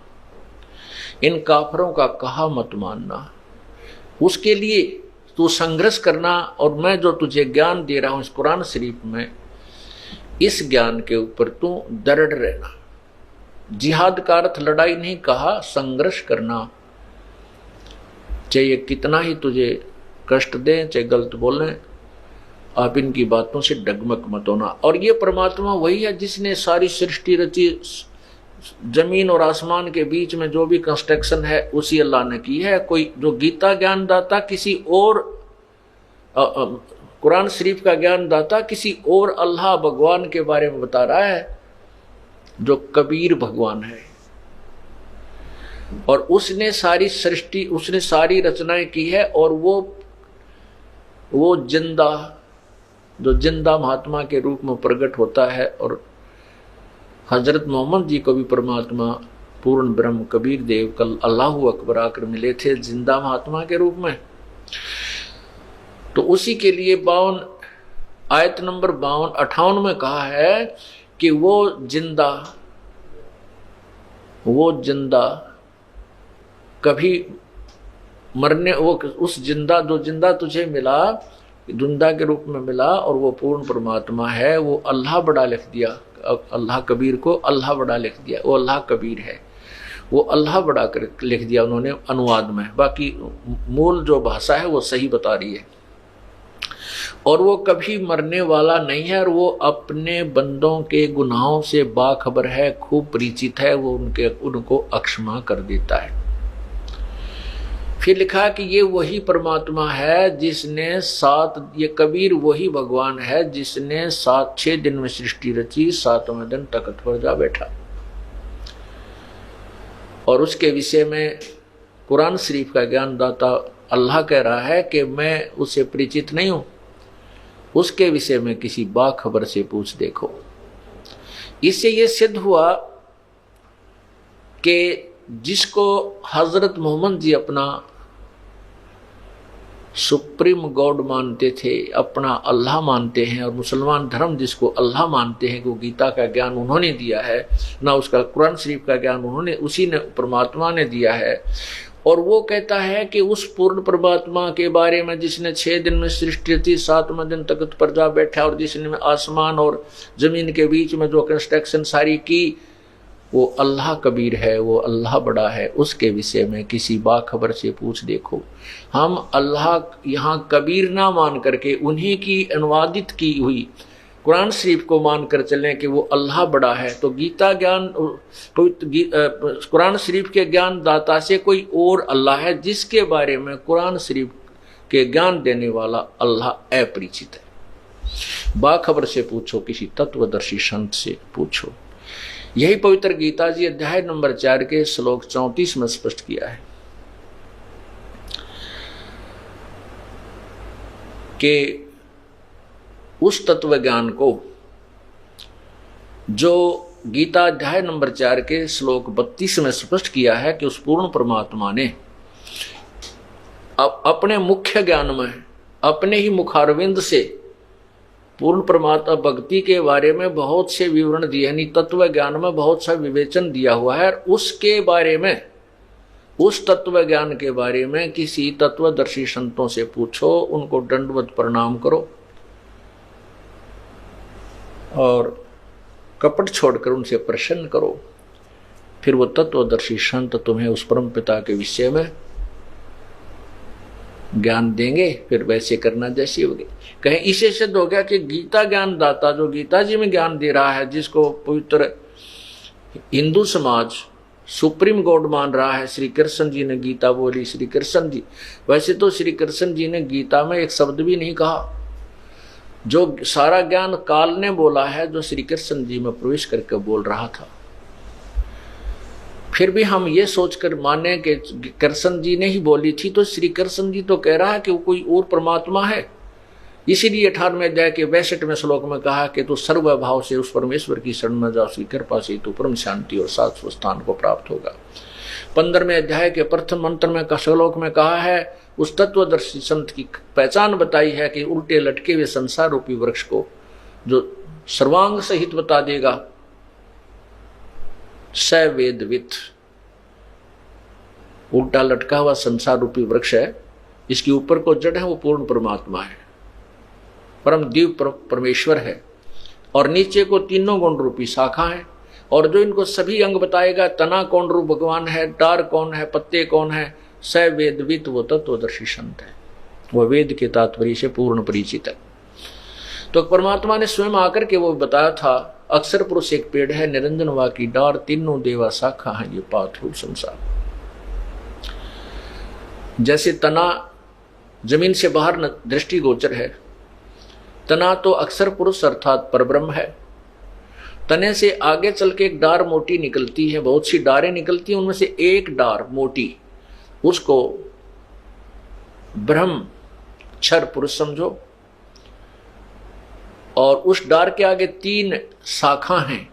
इन काफिरों का कहा मत मानना। उसके लिए तू संघर्ष करना, और मैं जो तुझे ज्ञान दे रहा हूं इस कुरान शरीफ में, इस ज्ञान के ऊपर तू दृढ़ रहना। जिहाद का अर्थ लड़ाई नहीं कहा, संघर्ष करना, चाहे ये कितना ही तुझे कष्ट दें, चाहे गलत बोलें, आप इनकी बातों से डगमग मत होना। और ये परमात्मा वही है जिसने सारी सृष्टि रची, जमीन और आसमान के बीच में जो भी कंस्ट्रक्शन है उसी अल्लाह ने की है। कोई जो गीता ज्ञान दाता किसी और, कुरान शरीफ का ज्ञान दाता किसी और अल्लाह भगवान के बारे में बता रहा है, जो कबीर भगवान है। और उसने सारी सृष्टि, उसने सारी रचनाएं की है, और वो जिंदा, जो जिंदा महात्मा के रूप में प्रकट होता है। और हजरत मोहम्मद जी को भी परमात्मा पूर्ण ब्रह्म कबीर देव कल अल्लाहु अकबर आकर मिले थे जिंदा महात्मा के रूप में। तो उसी के लिए 52 आयत नंबर 58 में कहा है कि वो जिंदा कभी मरने, वो उस जिंदा, जो जिंदा तुझे मिला, जिंदा के रूप में मिला, और वो पूर्ण परमात्मा है, वो अल्लाह बड़ा लिख दिया। अल्लाह कबीर को अल्लाह बड़ा लिख दिया, वो अल्लाह कबीर है, वो अल्लाह बड़ा कर लिख दिया उन्होंने अनुवाद में। बाकी मूल जो भाषा है वो सही बता रही है। और वो कभी मरने वाला नहीं है, और वो अपने बंदों के गुनाहों से बाखबर है, खूब परिचित है, वो उनको अक्षमा कर देता है। फिर लिखा कि ये वही परमात्मा है जिसने ये कबीर वही भगवान है जिसने 6 दिन में सृष्टि रची, 7वें दिन तख्त पर जा बैठा। और उसके विषय में कुरान शरीफ का ज्ञानदाता अल्लाह कह रहा है कि मैं उससे परिचित नहीं हूं, उसके विषय में किसी बाखबर से पूछ देखो। इससे ये सिद्ध हुआ कि जिसको हजरत मोहम्मद जी अपना सुप्रीम गॉड मानते थे, अपना अल्लाह मानते हैं, और मुसलमान धर्म जिसको अल्लाह मानते हैं, वो गीता का ज्ञान उन्होंने दिया है, ना उसका कुरान शरीफ का ज्ञान उन्होंने, उसी ने परमात्मा ने दिया है। और वो कहता है कि उस पूर्ण परमात्मा के बारे में जिसने 6 दिन में सृष्टि थी, 7वें दिन तख्त पर जा बैठा, और जिसने आसमान और जमीन के बीच में जो कंस्ट्रक्शन सारी की, वो अल्लाह कबीर है, वो अल्लाह बड़ा है, उसके विषय में किसी बाखबर से पूछ देखो। हम अल्लाह यहाँ कबीर ना मान करके उन्हीं की अनुवादित की हुई कुरान शरीफ को मानकर चलें कि वो अल्लाह बड़ा है, तो गीता ज्ञान, कुरान शरीफ के ज्ञान दाता से कोई और अल्लाह है जिसके बारे में कुरान शरीफ के ज्ञान देने वाला अल्लाह अपरिचित है। बाखबर से पूछो, किसी तत्वदर्शी संत से पूछो। यही पवित्र गीता जी अध्याय नंबर 4 के श्लोक 34 में स्पष्ट किया है कि उस तत्व ज्ञान को जो गीता अध्याय नंबर 4 के श्लोक 32 में स्पष्ट किया है कि उस पूर्ण परमात्मा ने अपने मुख्य ज्ञान में अपने ही मुखारविंद से पूर्ण परमात्मा भक्ति के बारे में बहुत से विवरण दिए, यानी तत्व ज्ञान में बहुत सा विवेचन दिया हुआ है। उसके बारे में, उस तत्व ज्ञान के बारे में किसी तत्वदर्शी संतों से पूछो, उनको दंडवत प्रणाम करो और कपट छोड़कर उनसे प्रसन्न करो, फिर वो तत्वदर्शी संत तुम्हें उस परम पिता के विषय में ज्ञान देंगे, फिर वैसे करना जैसी होगी। कहें इसे सिद्ध हो गया कि गीता ज्ञान दाता जो गीता जी में ज्ञान दे रहा है, जिसको पवित्र हिंदू समाज सुप्रीम गॉड मान रहा है, श्री कृष्ण जी ने गीता बोली, श्री कृष्ण जी। वैसे तो श्री कृष्ण जी ने गीता में एक शब्द भी नहीं कहा, जो सारा ज्ञान काल ने बोला है, जो श्री कृष्ण जी में प्रवेश करके बोल रहा था। फिर भी हम ये सोचकर माने कि कृष्ण जी ने ही बोली थी, तो श्री कृष्ण जी तो कह रहा है कि वो कोई और परमात्मा है। इसीलिए 18वें अध्याय के 62वें श्लोक में कहा कि तू सर्वभाव से उस परमेश्वर की शरण में जा, उसकी कृपा से तू परम शांति और शाश्वत स्थान को प्राप्त होगा। 15वें अध्याय के प्रथम मंत्र में श्लोक में कहा है, उस तत्वदर्शी संत की पहचान बताई है कि उल्टे लटके हुए संसार रूपी वृक्ष को जो सर्वांग सहित बता देगा, स वेदवित। उल्टा लटका हुआ संसार रूपी वृक्ष है, इसके ऊपर को जड़ है वो पूर्ण परमात्मा है, परम दिव्य परमेश्वर है, और नीचे को तीनों गुण रूपी शाखा है, और जो इनको सभी अंग बताएगा, तना कौन रूप भगवान है, डार कौन है, पत्ते कौन है, स वेदवित, वो तत्वदर्शी संत है, वह वेद के तात्पर्य से पूर्ण परिचित है। तो परमात्मा ने स्वयं आकर के वो बताया था, अक्षर पुरुष एक पेड़ है, निरंजन वा की डार, तीनों देवा शाखा है, ये पाथरूप संसार। जैसे तना जमीन से बाहर दृष्टि गोचर है, तना तो अक्षर पुरुष अर्थात परब्रह्म है। तने से आगे चल के एक डार मोटी निकलती है, बहुत सी डारें निकलती हैं, उनमें से एक डार मोटी, उसको ब्रह्म क्षर पुरुष समझो, और उस डार के आगे 3 शाखा हैं,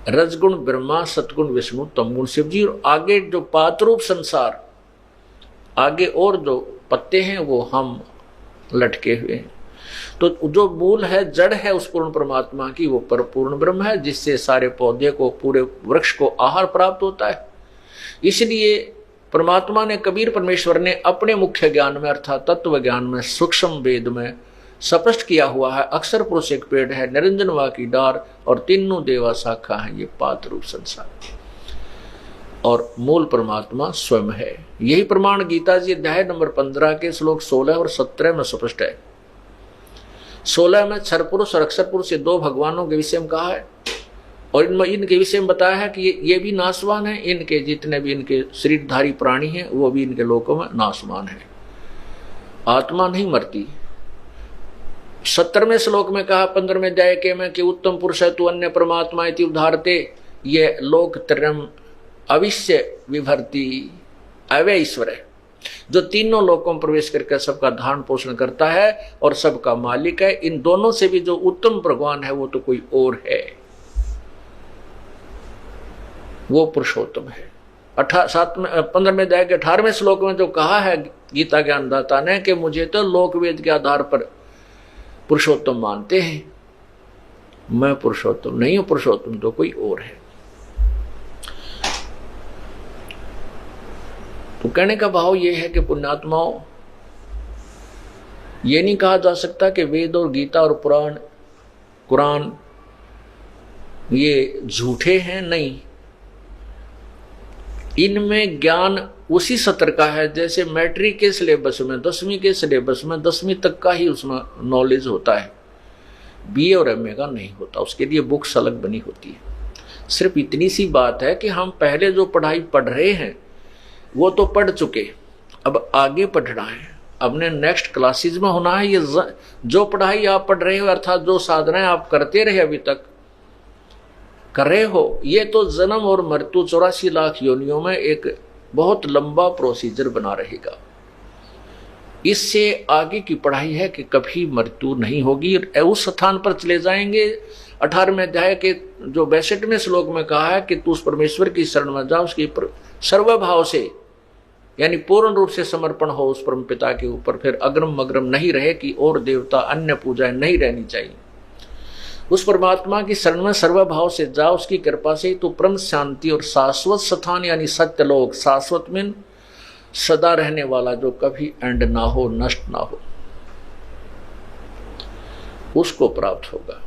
रजगुण ब्रह्मा, सतगुण विष्णु, तमगुण शिव जी, और आगे जो पातरूप संसार, आगे और जो पत्ते हैं वो हम लटके हुए हैं। तो जो मूल है, जड़ है उस पूर्ण परमात्मा की, वो पूर्ण ब्रह्म है, जिससे सारे पौधे को, पूरे वृक्ष को आहार प्राप्त होता है। इसलिए परमात्मा ने, कबीर परमेश्वर ने अपने मुख्य ज्ञान में अर्थात तत्व ज्ञान में, सूक्ष्म वेद में स्पष्ट किया हुआ है, अक्षर पुरुष एक पेड़ है, निरंजन वा की डार, और तीनों देवा शाखा है, ये पातरूप संसार, और मूल परमात्मा स्वयं है। यही प्रमाण गीता जी अध्याय नंबर 15 के श्लोक 16 और 17 में स्पष्ट है। 16 में क्षर पुरुष और अक्षर पुरुष ये 2 भगवानों के विषय में कहा है, और इनके विषय में बताया है कि ये भी नाशवान है, इनके जितने भी इनके शरीरधारी प्राणी हैं वो भी इनके लोकों में नाशवान है, आत्मा नहीं मरती। 17वें श्लोक में कहा 15वें अध्याय के में कि उत्तम पुरुष है तू अन्य परमात्मा इति उद्धारते, ये लोक त्रयम अविश्य विभर्ति अव्यय ईश्वर है, जो तीनों लोकों में प्रवेश करके सबका धारण पोषण करता है और सबका मालिक है। इन दोनों से भी जो उत्तम भगवान है वो तो कोई और है, वो पुरुषोत्तम है। 15वें अध्याय के 18वें श्लोक में जो कहा है गीता ज्ञानदाता ने कि मुझे तो लोकवेद के आधार पर पुरुषोत्तम मानते हैं, मैं पुरुषोत्तम नहीं हूं, पुरुषोत्तम तो कोई और है। तो कहने का भाव यह है कि पुण्यात्माओं, ये नहीं कहा जा सकता कि वेद और गीता और पुराण कुरान ये झूठे हैं, नहीं, इनमें ज्ञान उसी सत्र का है जैसे मैट्रिक के सिलेबस में, 10वीं के सिलेबस में 10वीं तक का ही उसमें नॉलेज होता है, बीए और एमए का नहीं होता, उसके लिए बुक्स अलग बनी होती है। सिर्फ इतनी सी बात है कि हम पहले जो पढ़ाई पढ़ रहे हैं वो तो पढ़ चुके, अब आगे पढ़ना है, अपने नेक्स्ट क्लासेस में होना है। ये जो पढ़ाई आप पढ़ रहे हो अर्थात जो साधनाएं आप करते रहे अभी तक, कर रहे हो। ये तो जन्म और मृत्यु 84 लाख योनियों में एक बहुत लंबा प्रोसीजर बना रहेगा। इससे आगे की पढ़ाई है कि कभी मृत्यु नहीं होगी। उस स्थान पर चले जाएंगे। 18वें अध्याय के जो 62वें श्लोक में कहा है कि तू उस परमेश्वर की शरण में जा, उसकी सर्वभाव से यानी पूर्ण रूप से समर्पण हो उस परम पिता के ऊपर। फिर अग्रम मग्रम नहीं रहे कि और देवता अन्य पूजाएं नहीं रहनी चाहिए। उस परमात्मा की शरण में सर्वभाव से जा, उसकी कृपा से तो परम शांति और शाश्वत स्थान यानी सत्यलोक, शाश्वत में सदा रहने वाला जो कभी एंड ना हो, नष्ट ना हो, उसको प्राप्त होगा।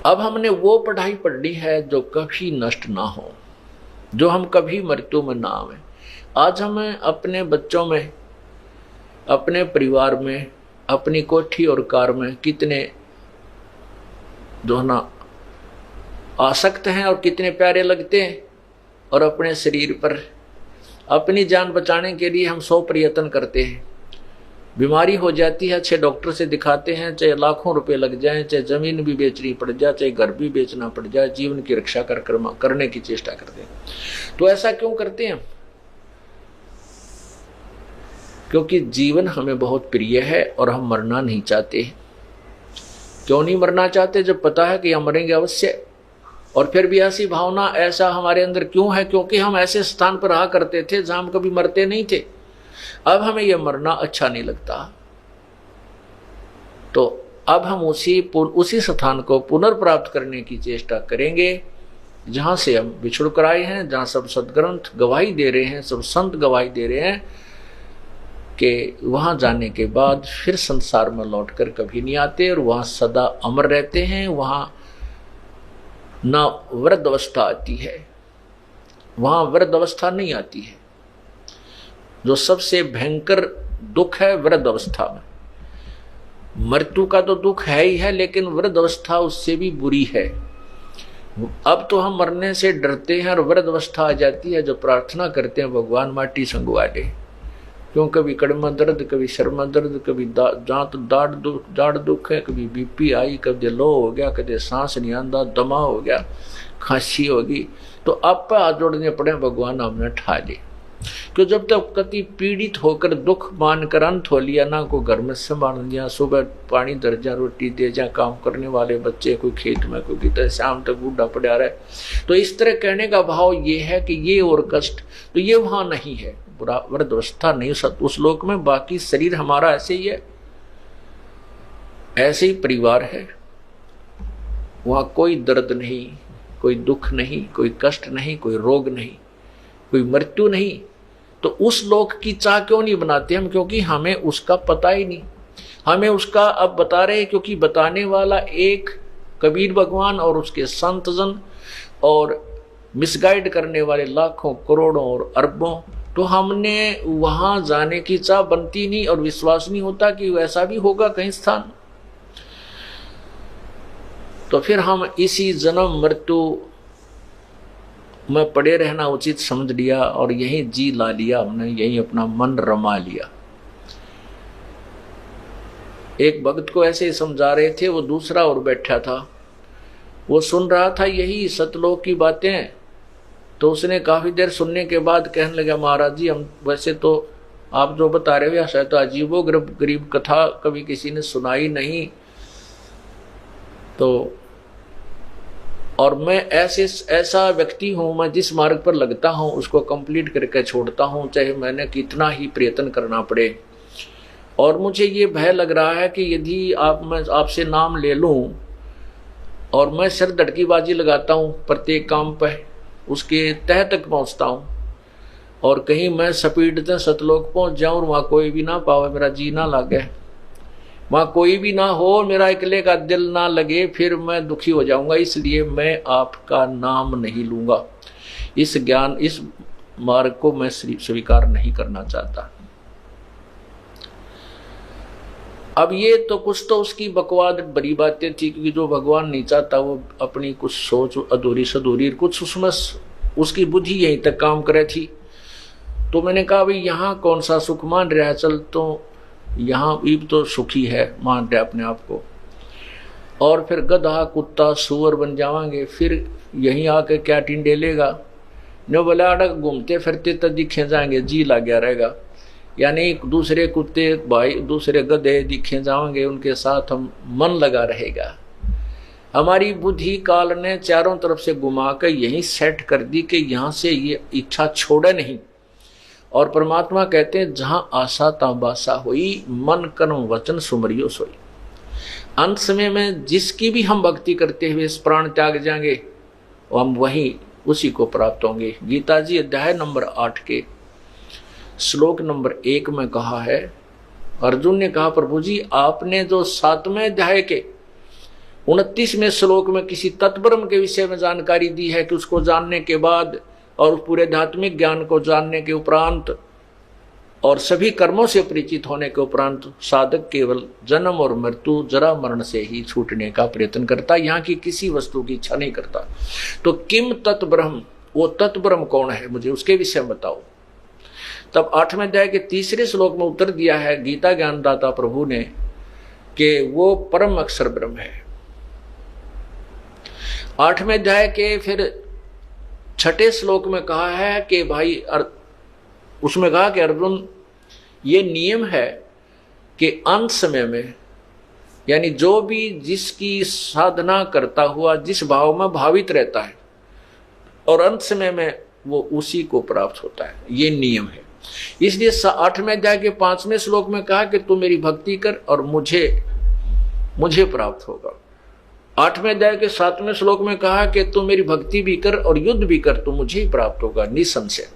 अब हमने वो पढ़ाई पढ़ ली है जो कभी नष्ट ना हो, जो हम कभी मृत्यु में ना आवे। आज हमें अपने बच्चों में, अपने परिवार में, अपनी कोठी और कार में कितने जो ना आसक्त हैं और कितने प्यारे लगते हैं, और अपने शरीर पर अपनी जान बचाने के लिए हम 100 प्रयत्न करते हैं। बीमारी हो जाती है, अच्छे डॉक्टर से दिखाते हैं, चाहे लाखों रुपए लग जाएं, चाहे जमीन भी बेचनी पड़ जाए, चाहे घर भी बेचना पड़ जाए, जीवन की रक्षा करने की चेष्टा करते हैं। तो ऐसा क्यों करते हैं? क्योंकि जीवन हमें बहुत प्रिय है और हम मरना नहीं चाहते। क्यों नहीं मरना चाहते? जब पता है कि हम मरेंगे अवश्य। और फिर भी ऐसी भावना, ऐसा हमारे अंदर क्यों है? क्योंकि हम ऐसे स्थान पर रहा करते थे जहां हम कभी मरते नहीं थे। अब हमें यह मरना अच्छा नहीं लगता, तो अब हम उसी स्थान को पुनर्प्राप्त करने की चेष्टा करेंगे जहां से हम बिछुड़ कर आए हैं, जहां सब सदग्रंथ गवाही दे रहे हैं, सब संत गवाही दे रहे हैं कि वहां जाने के बाद फिर संसार में लौटकर कभी नहीं आते और वहां सदा अमर रहते हैं। वहां ना वृद्ध अवस्था आती है, वहां वृद्ध अवस्था नहीं आती है। जो सबसे भयंकर दुख है वृद्ध अवस्था में, मृत्यु का तो दुख है ही है, लेकिन वृद्ध अवस्था उससे भी बुरी है। अब तो हम मरने से डरते हैं और वृद्ध अवस्था आ जाती है, जो प्रार्थना करते हैं भगवान माटी संगवा दे। क्यों? कभी कड़मा दर्द, कभी शर्मा दर्द, कभी जाड़ दुख है, कभी बीपी आई, कभी लो हो गया, कभी सांस नहीं आंदा, दमा हो गया, खांसी होगी, तो आप पे हाथ जोड़ने पड़े, भगवान हमने ठा ले। क्यों? जब तक कति पीड़ित होकर दुख मानकर अंत हो लिया ना, को घर में संभाल लिया, सुबह पानी दर्जा रोटी दे जा, काम करने वाले बच्चे कोई खेत में, कोई कितने शाम तक बूढ़ा पड़ा रहे, तो इस तरह कहने का भाव ये है कि ये और कष्ट तो ये वहां नहीं है, वृद्धावस्था नहीं उस लोक में। बाकी शरीर हमारा ऐसे ही है, ऐसे ही परिवार है, वहां कोई दर्द नहीं, कोई दुख नहीं, कोई कष्ट नहीं, कोई रोग नहीं, कोई मृत्यु नहीं। तो उस लोक की चाह क्यों नहीं बनाते हम? क्योंकि हमें उसका पता ही नहीं। हमें उसका अब बता रहे, क्योंकि बताने वाला एक कबीर भगवान और उसके संतजन, और मिसगाइड करने वाले लाखों करोड़ों और अरबों। तो हमने वहां जाने की चाह बनती नहीं और विश्वास नहीं होता कि वैसा भी होगा कहीं स्थान। तो फिर हम इसी जन्म मृत्यु में पड़े रहना उचित समझ लिया और यही जी ला लिया हमने, यही अपना मन रमा लिया। एक भक्त को ऐसे ही समझा रहे थे, वो दूसरा और बैठा था, वो सुन रहा था यही सतलोक की बातें। तो उसने काफी देर सुनने के बाद कहने लगा, महाराज जी हम वैसे तो आप जो बता रहे हो या शायद तो अजीबो गरीब कथा कभी किसी ने सुनाई नहीं, तो और मैं ऐसा व्यक्ति हूं, मैं जिस मार्ग पर लगता हूं उसको कंप्लीट करके छोड़ता हूं, चाहे मैंने कितना ही प्रयत्न करना पड़े। और मुझे ये भय लग रहा है कि यदि मैं आपसे नाम ले लूं और मैं सिर धड़कीबाजी लगाता हूं प्रत्येक काम पर, उसके तह तक पहुंचता हूं, और कहीं मैं स्पीड से सतलोक पहुंच जाऊं और वहां कोई भी ना पावे, मेरा जी ना लगे, वहां कोई भी ना हो, मेरा अकेले का दिल ना लगे, फिर मैं दुखी हो जाऊंगा। इसलिए मैं आपका नाम नहीं लूंगा, इस ज्ञान इस मार्ग को मैं स्वीकार नहीं करना चाहता। अब ये तो कुछ तो उसकी बकवाद भरी बातें थी, क्योंकि जो भगवान नहीं चाहता वो अपनी कुछ सोच अधूरी सधूरी, कुछ उसमें उसकी बुद्धि यहीं तक काम करे थी। तो मैंने कहा भाई यहाँ कौन सा सुख मान रहा है, चल तो यहाँ भी तो सुखी है, मान रहा अपने आप को। और फिर गधा कुत्ता सूअर बन जावांगे, फिर यहीं आके क्या टिंडेलेगा, न बोले अड़क घूमते फिरते तो दिखे जाएंगे, जी ला गया रहेगा। यानी दूसरे कुत्ते भाई दूसरे गधे दिखे जाएंगे, उनके साथ हम मन लगा रहेगा। हमारी बुद्धि काल ने चारों तरफ से घुमा कर यही सेट कर दी कि यहाँ से ये इच्छा छोड़े नहीं। और परमात्मा कहते हैं जहां आशा ता बासा हुई, मन कर्म वचन सुमरियो सोई। अंत समय में जिसकी भी हम भक्ति करते हुए इस प्राण त्याग जाएंगे, हम वही उसी को प्राप्त होंगे। गीता जी अध्याय नंबर 8 के श्लोक नंबर 1 में कहा है, अर्जुन ने कहा प्रभु जी आपने जो 7वें अध्याय के 29वें श्लोक में किसी तत्ब्रह्म के विषय में जानकारी दी है कि उसको जानने के बाद और उस पूरे आध्यात्मिक ज्ञान को जानने के उपरांत और सभी कर्मों से परिचित होने के उपरांत साधक केवल जन्म और मृत्यु जरा मरण से ही छूटने का प्रयत्न करता, यहाँ की किसी वस्तु की इच्छा नहीं करता। तो किम तत्ब्रह्म, वो तत्ब्रह्म कौन है मुझे उसके विषय में बताओ। तब 8वें अध्याय के 3रे श्लोक में उत्तर दिया है गीता ज्ञानदाता प्रभु ने कि वो परम अक्षर ब्रह्म है। 8वें अध्याय के फिर 6ठे श्लोक में कहा है कि भाई उसमें कहा कि अर्जुन ये नियम है कि अंत समय में, यानी जो भी जिसकी साधना करता हुआ जिस भाव में भावित रहता है और अंत समय में वो उसी को प्राप्त होता है, ये नियम है। इसलिए 8वें अध्याय के 5वें श्लोक में कहा कि तू मेरी भक्ति कर और मुझे प्राप्त होगा। 8वें अध्याय के 7वें श्लोक में कहा कि तू मेरी भक्ति भी कर और युद्ध भी कर, तो मुझे ही प्राप्त होगा निसंशय।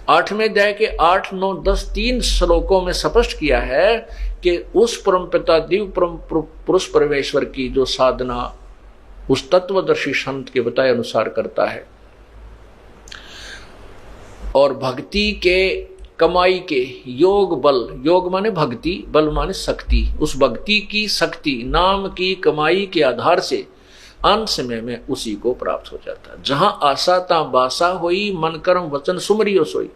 8वें अध्याय के 8, 9, 10 3 श्लोकों में स्पष्ट किया है कि उस परम पिता दिव्य परम पुरुष परमेश्वर की जो साधना उस तत्वदर्शी संत के बताए अनुसार करता है और भक्ति के कमाई के योग बल, योग माने भक्ति, बल माने शक्ति, उस भक्ति की शक्ति नाम की कमाई के आधार से अंत समय में उसी को प्राप्त हो जाता है। जहां आशा ता बासा होई, मन कर्म वचन सुमरियो सोई।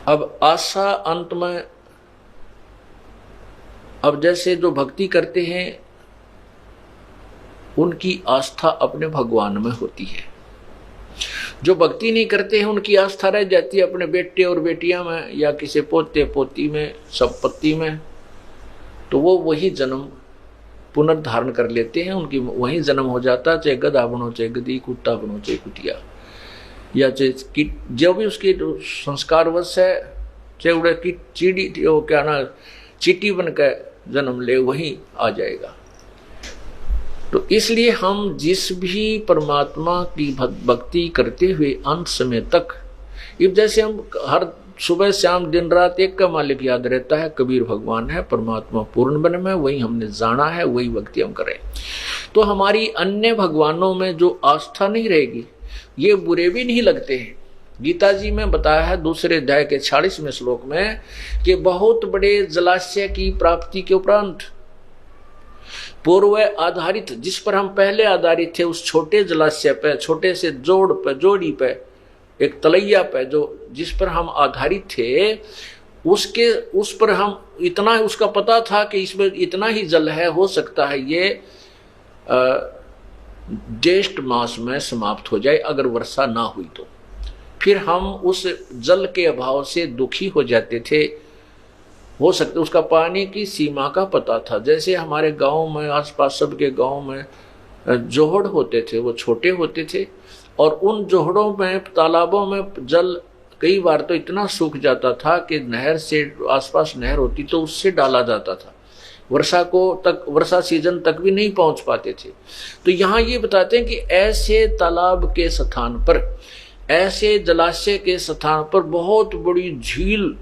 अब आशा अंत में, अब जैसे जो भक्ति करते हैं उनकी आस्था अपने भगवान में होती है, जो भक्ति नहीं करते हैं उनकी आस्था रह जाती है अपने बेटे और बेटियां में या किसी पोते पोती में, संपत्ति में। तो वो वही जन्म पुनर्धारण कर लेते हैं, उनकी वही जन्म हो जाता है, चाहे गधा बनो चाहे गधी, कुत्ता बनो चाहे कुटिया, या चाहे जो भी उसके संस्कारवश है, चाहे उड़े की चीड़ी वो क्या ना चीटी बन कर जन्म ले वही आ जाएगा। तो इसलिए हम जिस भी परमात्मा की भक्ति करते हुए अंत समय तक, अब जैसे हम हर सुबह शाम दिन रात एक का मालिक याद रहता है, कबीर भगवान है, परमात्मा पूर्ण ब्रह्म है, वही हमने जाना है, वही भक्ति हम करें। तो हमारी अन्य भगवानों में जो आस्था नहीं रहेगी, ये बुरे भी नहीं लगते हैं। गीता जी में बताया है 2 अध्याय के 46वें श्लोक में कि बहुत बड़े जलाशय की प्राप्ति के उपरांत पूर्व आधारित, जिस पर हम पहले आधारित थे, उस छोटे जलाशय पे, छोटे से जोड़ी पे, एक तलैया पे जो जिस पर हम आधारित थे, उस पर हम इतना उसका पता था कि इसमें इतना ही जल है, हो सकता है ये ज्येष्ठ मास में समाप्त हो जाए अगर वर्षा ना हुई तो। फिर हम उस जल के अभाव से दुखी हो जाते थे, हो सकता उसका पानी की सीमा का पता था। जैसे हमारे गांव में, आसपास सबके गांव में जोहड़ होते थे, वो छोटे होते थे और उन जोहड़ों में, तालाबों में जल कई बार तो इतना सूख जाता था कि नहर से, आसपास नहर होती तो उससे डाला जाता था, वर्षा सीजन तक भी नहीं पहुंच पाते थे। तो यहाँ ये बताते हैं कि ऐसे तालाब के स्थान पर, ऐसे जलाशय के स्थान पर बहुत बड़ी झील,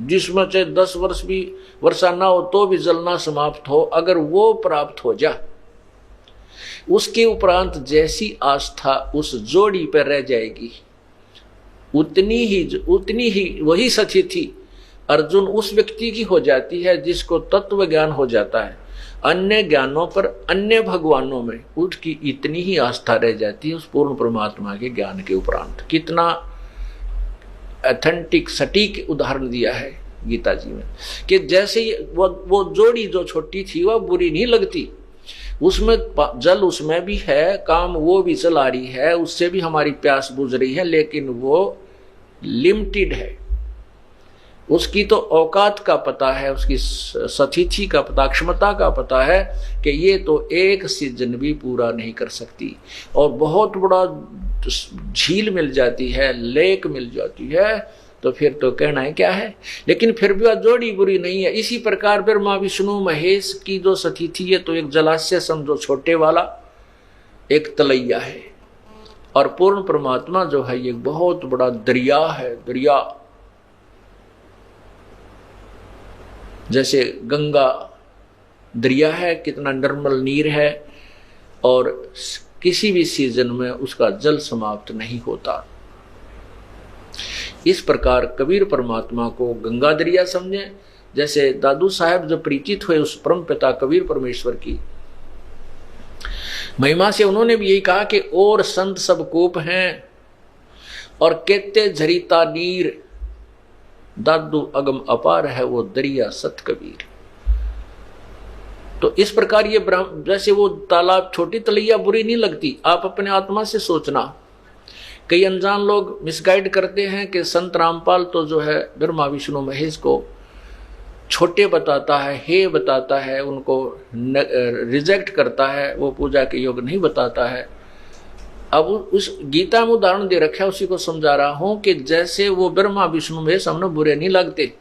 जिसमें चाहे 10 वर्ष भी वर्षा ना हो तो भी जल ना समाप्त हो, अगर वो प्राप्त हो जाए, उसके उपरांत जैसी आस्था उस जोड़ी पर रह जाएगी, उतनी ही वही सची थी अर्जुन उस व्यक्ति की हो जाती है जिसको तत्व ज्ञान हो जाता है। अन्य ज्ञानों पर, अन्य भगवानों में उसकी इतनी ही आस्था रह जाती है उस पूर्ण परमात्मा के ज्ञान के उपरांत। कितना ऑथेंटिक सटीक उदाहरण दिया है गीता जी में, कि जैसे वो जोड़ी जो छोटी थी वह बुरी नहीं लगती, उसमें जल उसमें भी है, काम वो भी चला रही है, उससे भी हमारी प्यास बुझ रही है, लेकिन वो लिमिटेड है। उसकी तो औकात का पता है, उसकी सतिथि का पता, क्षमता का पता है कि ये तो एक सीजन भी पूरा नहीं कर सकती, और बहुत बड़ा झील मिल जाती है, लेक मिल जाती है, तो फिर तो कहना है क्या है। लेकिन फिर भी वह जोड़ी बुरी नहीं है। इसी प्रकार ब्रह्मा विष्णु महेश की जो सतिथि है तो एक जलाशय समझो छोटे वाला, एक तलैया है, और पूर्ण परमात्मा जो है ये बहुत बड़ा दरिया है। दरिया जैसे गंगा दरिया है, कितना निर्मल नीर है, और किसी भी सीजन में उसका जल समाप्त नहीं होता। इस प्रकार कबीर परमात्मा को गंगा दरिया समझें। जैसे दादू साहब जो परिचित हुए उस परम पिता कबीर परमेश्वर की महिमा से, उन्होंने भी यही कहा कि और संत सब कोप हैं, और कहते झरीता नीर, दादू अगम अपार है वो दरिया सत कबीर। तो इस प्रकार ये जैसे वो तालाब छोटी तलैया बुरी नहीं लगती। आप अपने आत्मा से सोचना, कई अनजान लोग मिसगाइड करते हैं कि संत रामपाल तो जो है ब्रह्मा विष्णु महेश को छोटे बताता है, हे बताता है, उनको रिजेक्ट करता है, वो पूजा के योग नहीं बताता है। अब उस गीता में उदाहरण दे रखा है, उसी को समझा रहा हूं कि जैसे वो ब्रह्मा विष्णु महेश हमने बुरे नहीं लगते,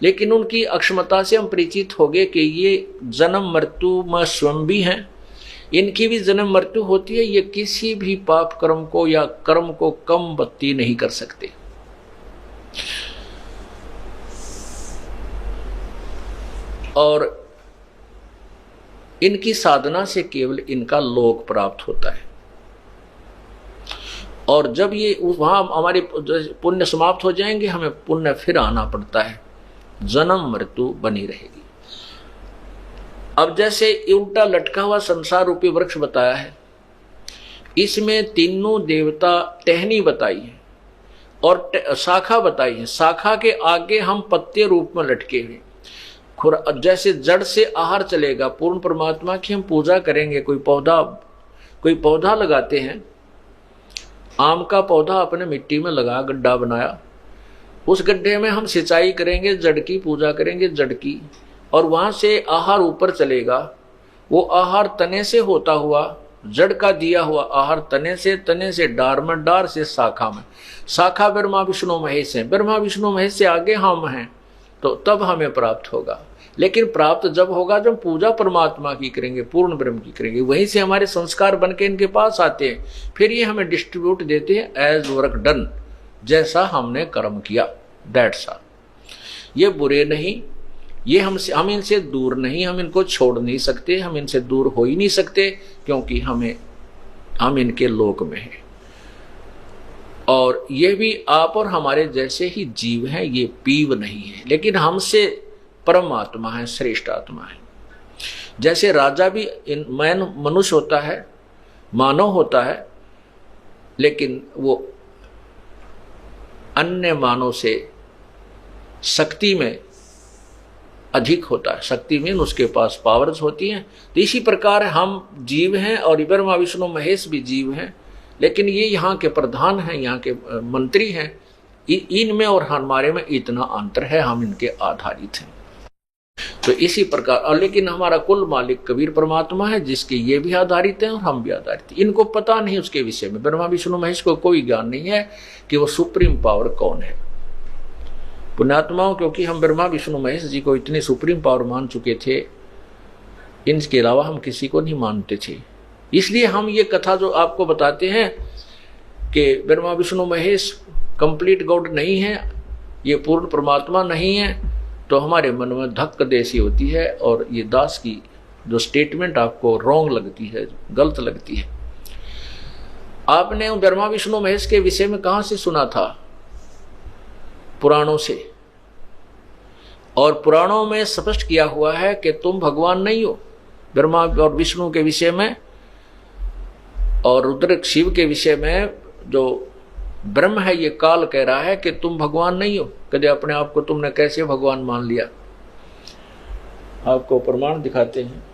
लेकिन उनकी अक्षमता से हम परिचित हो गए कि ये जन्म मृत्यु में स्वयं भी हैं, इनकी भी जन्म मृत्यु होती है, ये किसी भी पाप कर्म को या कर्म को कम बत्ती नहीं कर सकते। और इनकी साधना से केवल इनका लोक प्राप्त होता है, और जब ये वहां हमारे पुण्य समाप्त हो जाएंगे, हमें पुण्य फिर आना पड़ता है, जन्म मृत्यु बनी रहेगी। अब जैसे उल्टा लटका हुआ संसार रूपी वृक्ष बताया है, इसमें तीनों देवता टहनी बताई है और शाखा बताई है। शाखा के आगे हम पत्ते रूप में लटके हुए, जैसे जड़ से आहार चलेगा, पूर्ण परमात्मा की हम पूजा करेंगे। कोई पौधा लगाते हैं, आम का पौधा अपने मिट्टी में लगा, गड्ढा बनाया, उस गड्ढे में हम सिंचाई करेंगे, जड़ की पूजा करेंगे, जड़ की, और वहां से आहार ऊपर चलेगा। वो आहार तने से होता हुआ, जड़ का दिया हुआ आहार तने से डार में, डार से शाखा में, शाखा ब्रह्मा विष्णु महेश है, ब्रह्मा विष्णु महेश से आगे हम हैं, तो तब हमें प्राप्त होगा। लेकिन प्राप्त जब होगा जब पूजा परमात्मा की करेंगे, पूर्ण ब्रह्म की करेंगे, वहीं से हमारे संस्कार बन के इनके पास आते हैं, फिर ये हमें डिस्ट्रीब्यूट देते हैं एज वर्क डन, जैसा हमने कर्म किया, दैट्स ऑल। ये बुरे नहीं, ये हम इनसे दूर नहीं, हम इनको छोड़ नहीं सकते, हम इनसे दूर हो ही नहीं सकते, क्योंकि हम इनके लोक में हैं। और ये भी आप और हमारे जैसे ही जीव हैं, ये पीव नहीं है, लेकिन हमसे परम आत्मा है, श्रेष्ठ आत्मा है। जैसे राजा भी मनुष्य होता है, मानव होता है, लेकिन वो अन्य मानव से शक्ति में अधिक होता है, शक्ति में उसके पास पावर्स होती हैं। तो इसी प्रकार हम जीव हैं, और ब्रह्मा विष्णु महेश भी जीव हैं, लेकिन ये यहाँ के प्रधान हैं, यहाँ के मंत्री हैं। इनमें और हमारे में इतना अंतर है, हम इनके आधारित हैं। तो इसी प्रकार, और लेकिन हमारा कुल मालिक कबीर परमात्मा है, जिसके ये भी आधारित हैं और हम भी आधारित हैं। इनको पता नहीं उसके विषय में, ब्रह्मा विष्णु महेश को कोई ज्ञान नहीं है कि वो सुप्रीम पावर कौन है। पुण्यात्माओं, क्योंकि हम ब्रह्मा विष्णु महेश जी को इतने सुप्रीम पावर मान चुके थे, इनके अलावा हम किसी को नहीं मानते थे, इसलिए हम ये कथा जो आपको बताते हैं कि ब्रह्मा विष्णु महेश कंप्लीट गॉड नहीं है, ये पूर्ण परमात्मा नहीं है, तो हमारे मन में धक्क देसी होती है, और ये दास की जो स्टेटमेंट आपको रॉन्ग लगती है, गलत लगती है। आपने ब्रह्मा विष्णु महेश के विषय में कहाँ से सुना था? पुराणों से, और पुराणों में स्पष्ट किया हुआ है कि तुम भगवान नहीं हो। ब्रह्मा और विष्णु के विषय में और रुद्र शिव के विषय में जो ब्रह्म है, ये काल कह रहा है कि तुम भगवान नहीं हो। कदे अपने आप को तुमने कैसे भगवान मान लिया? आपको प्रमाण दिखाते हैं।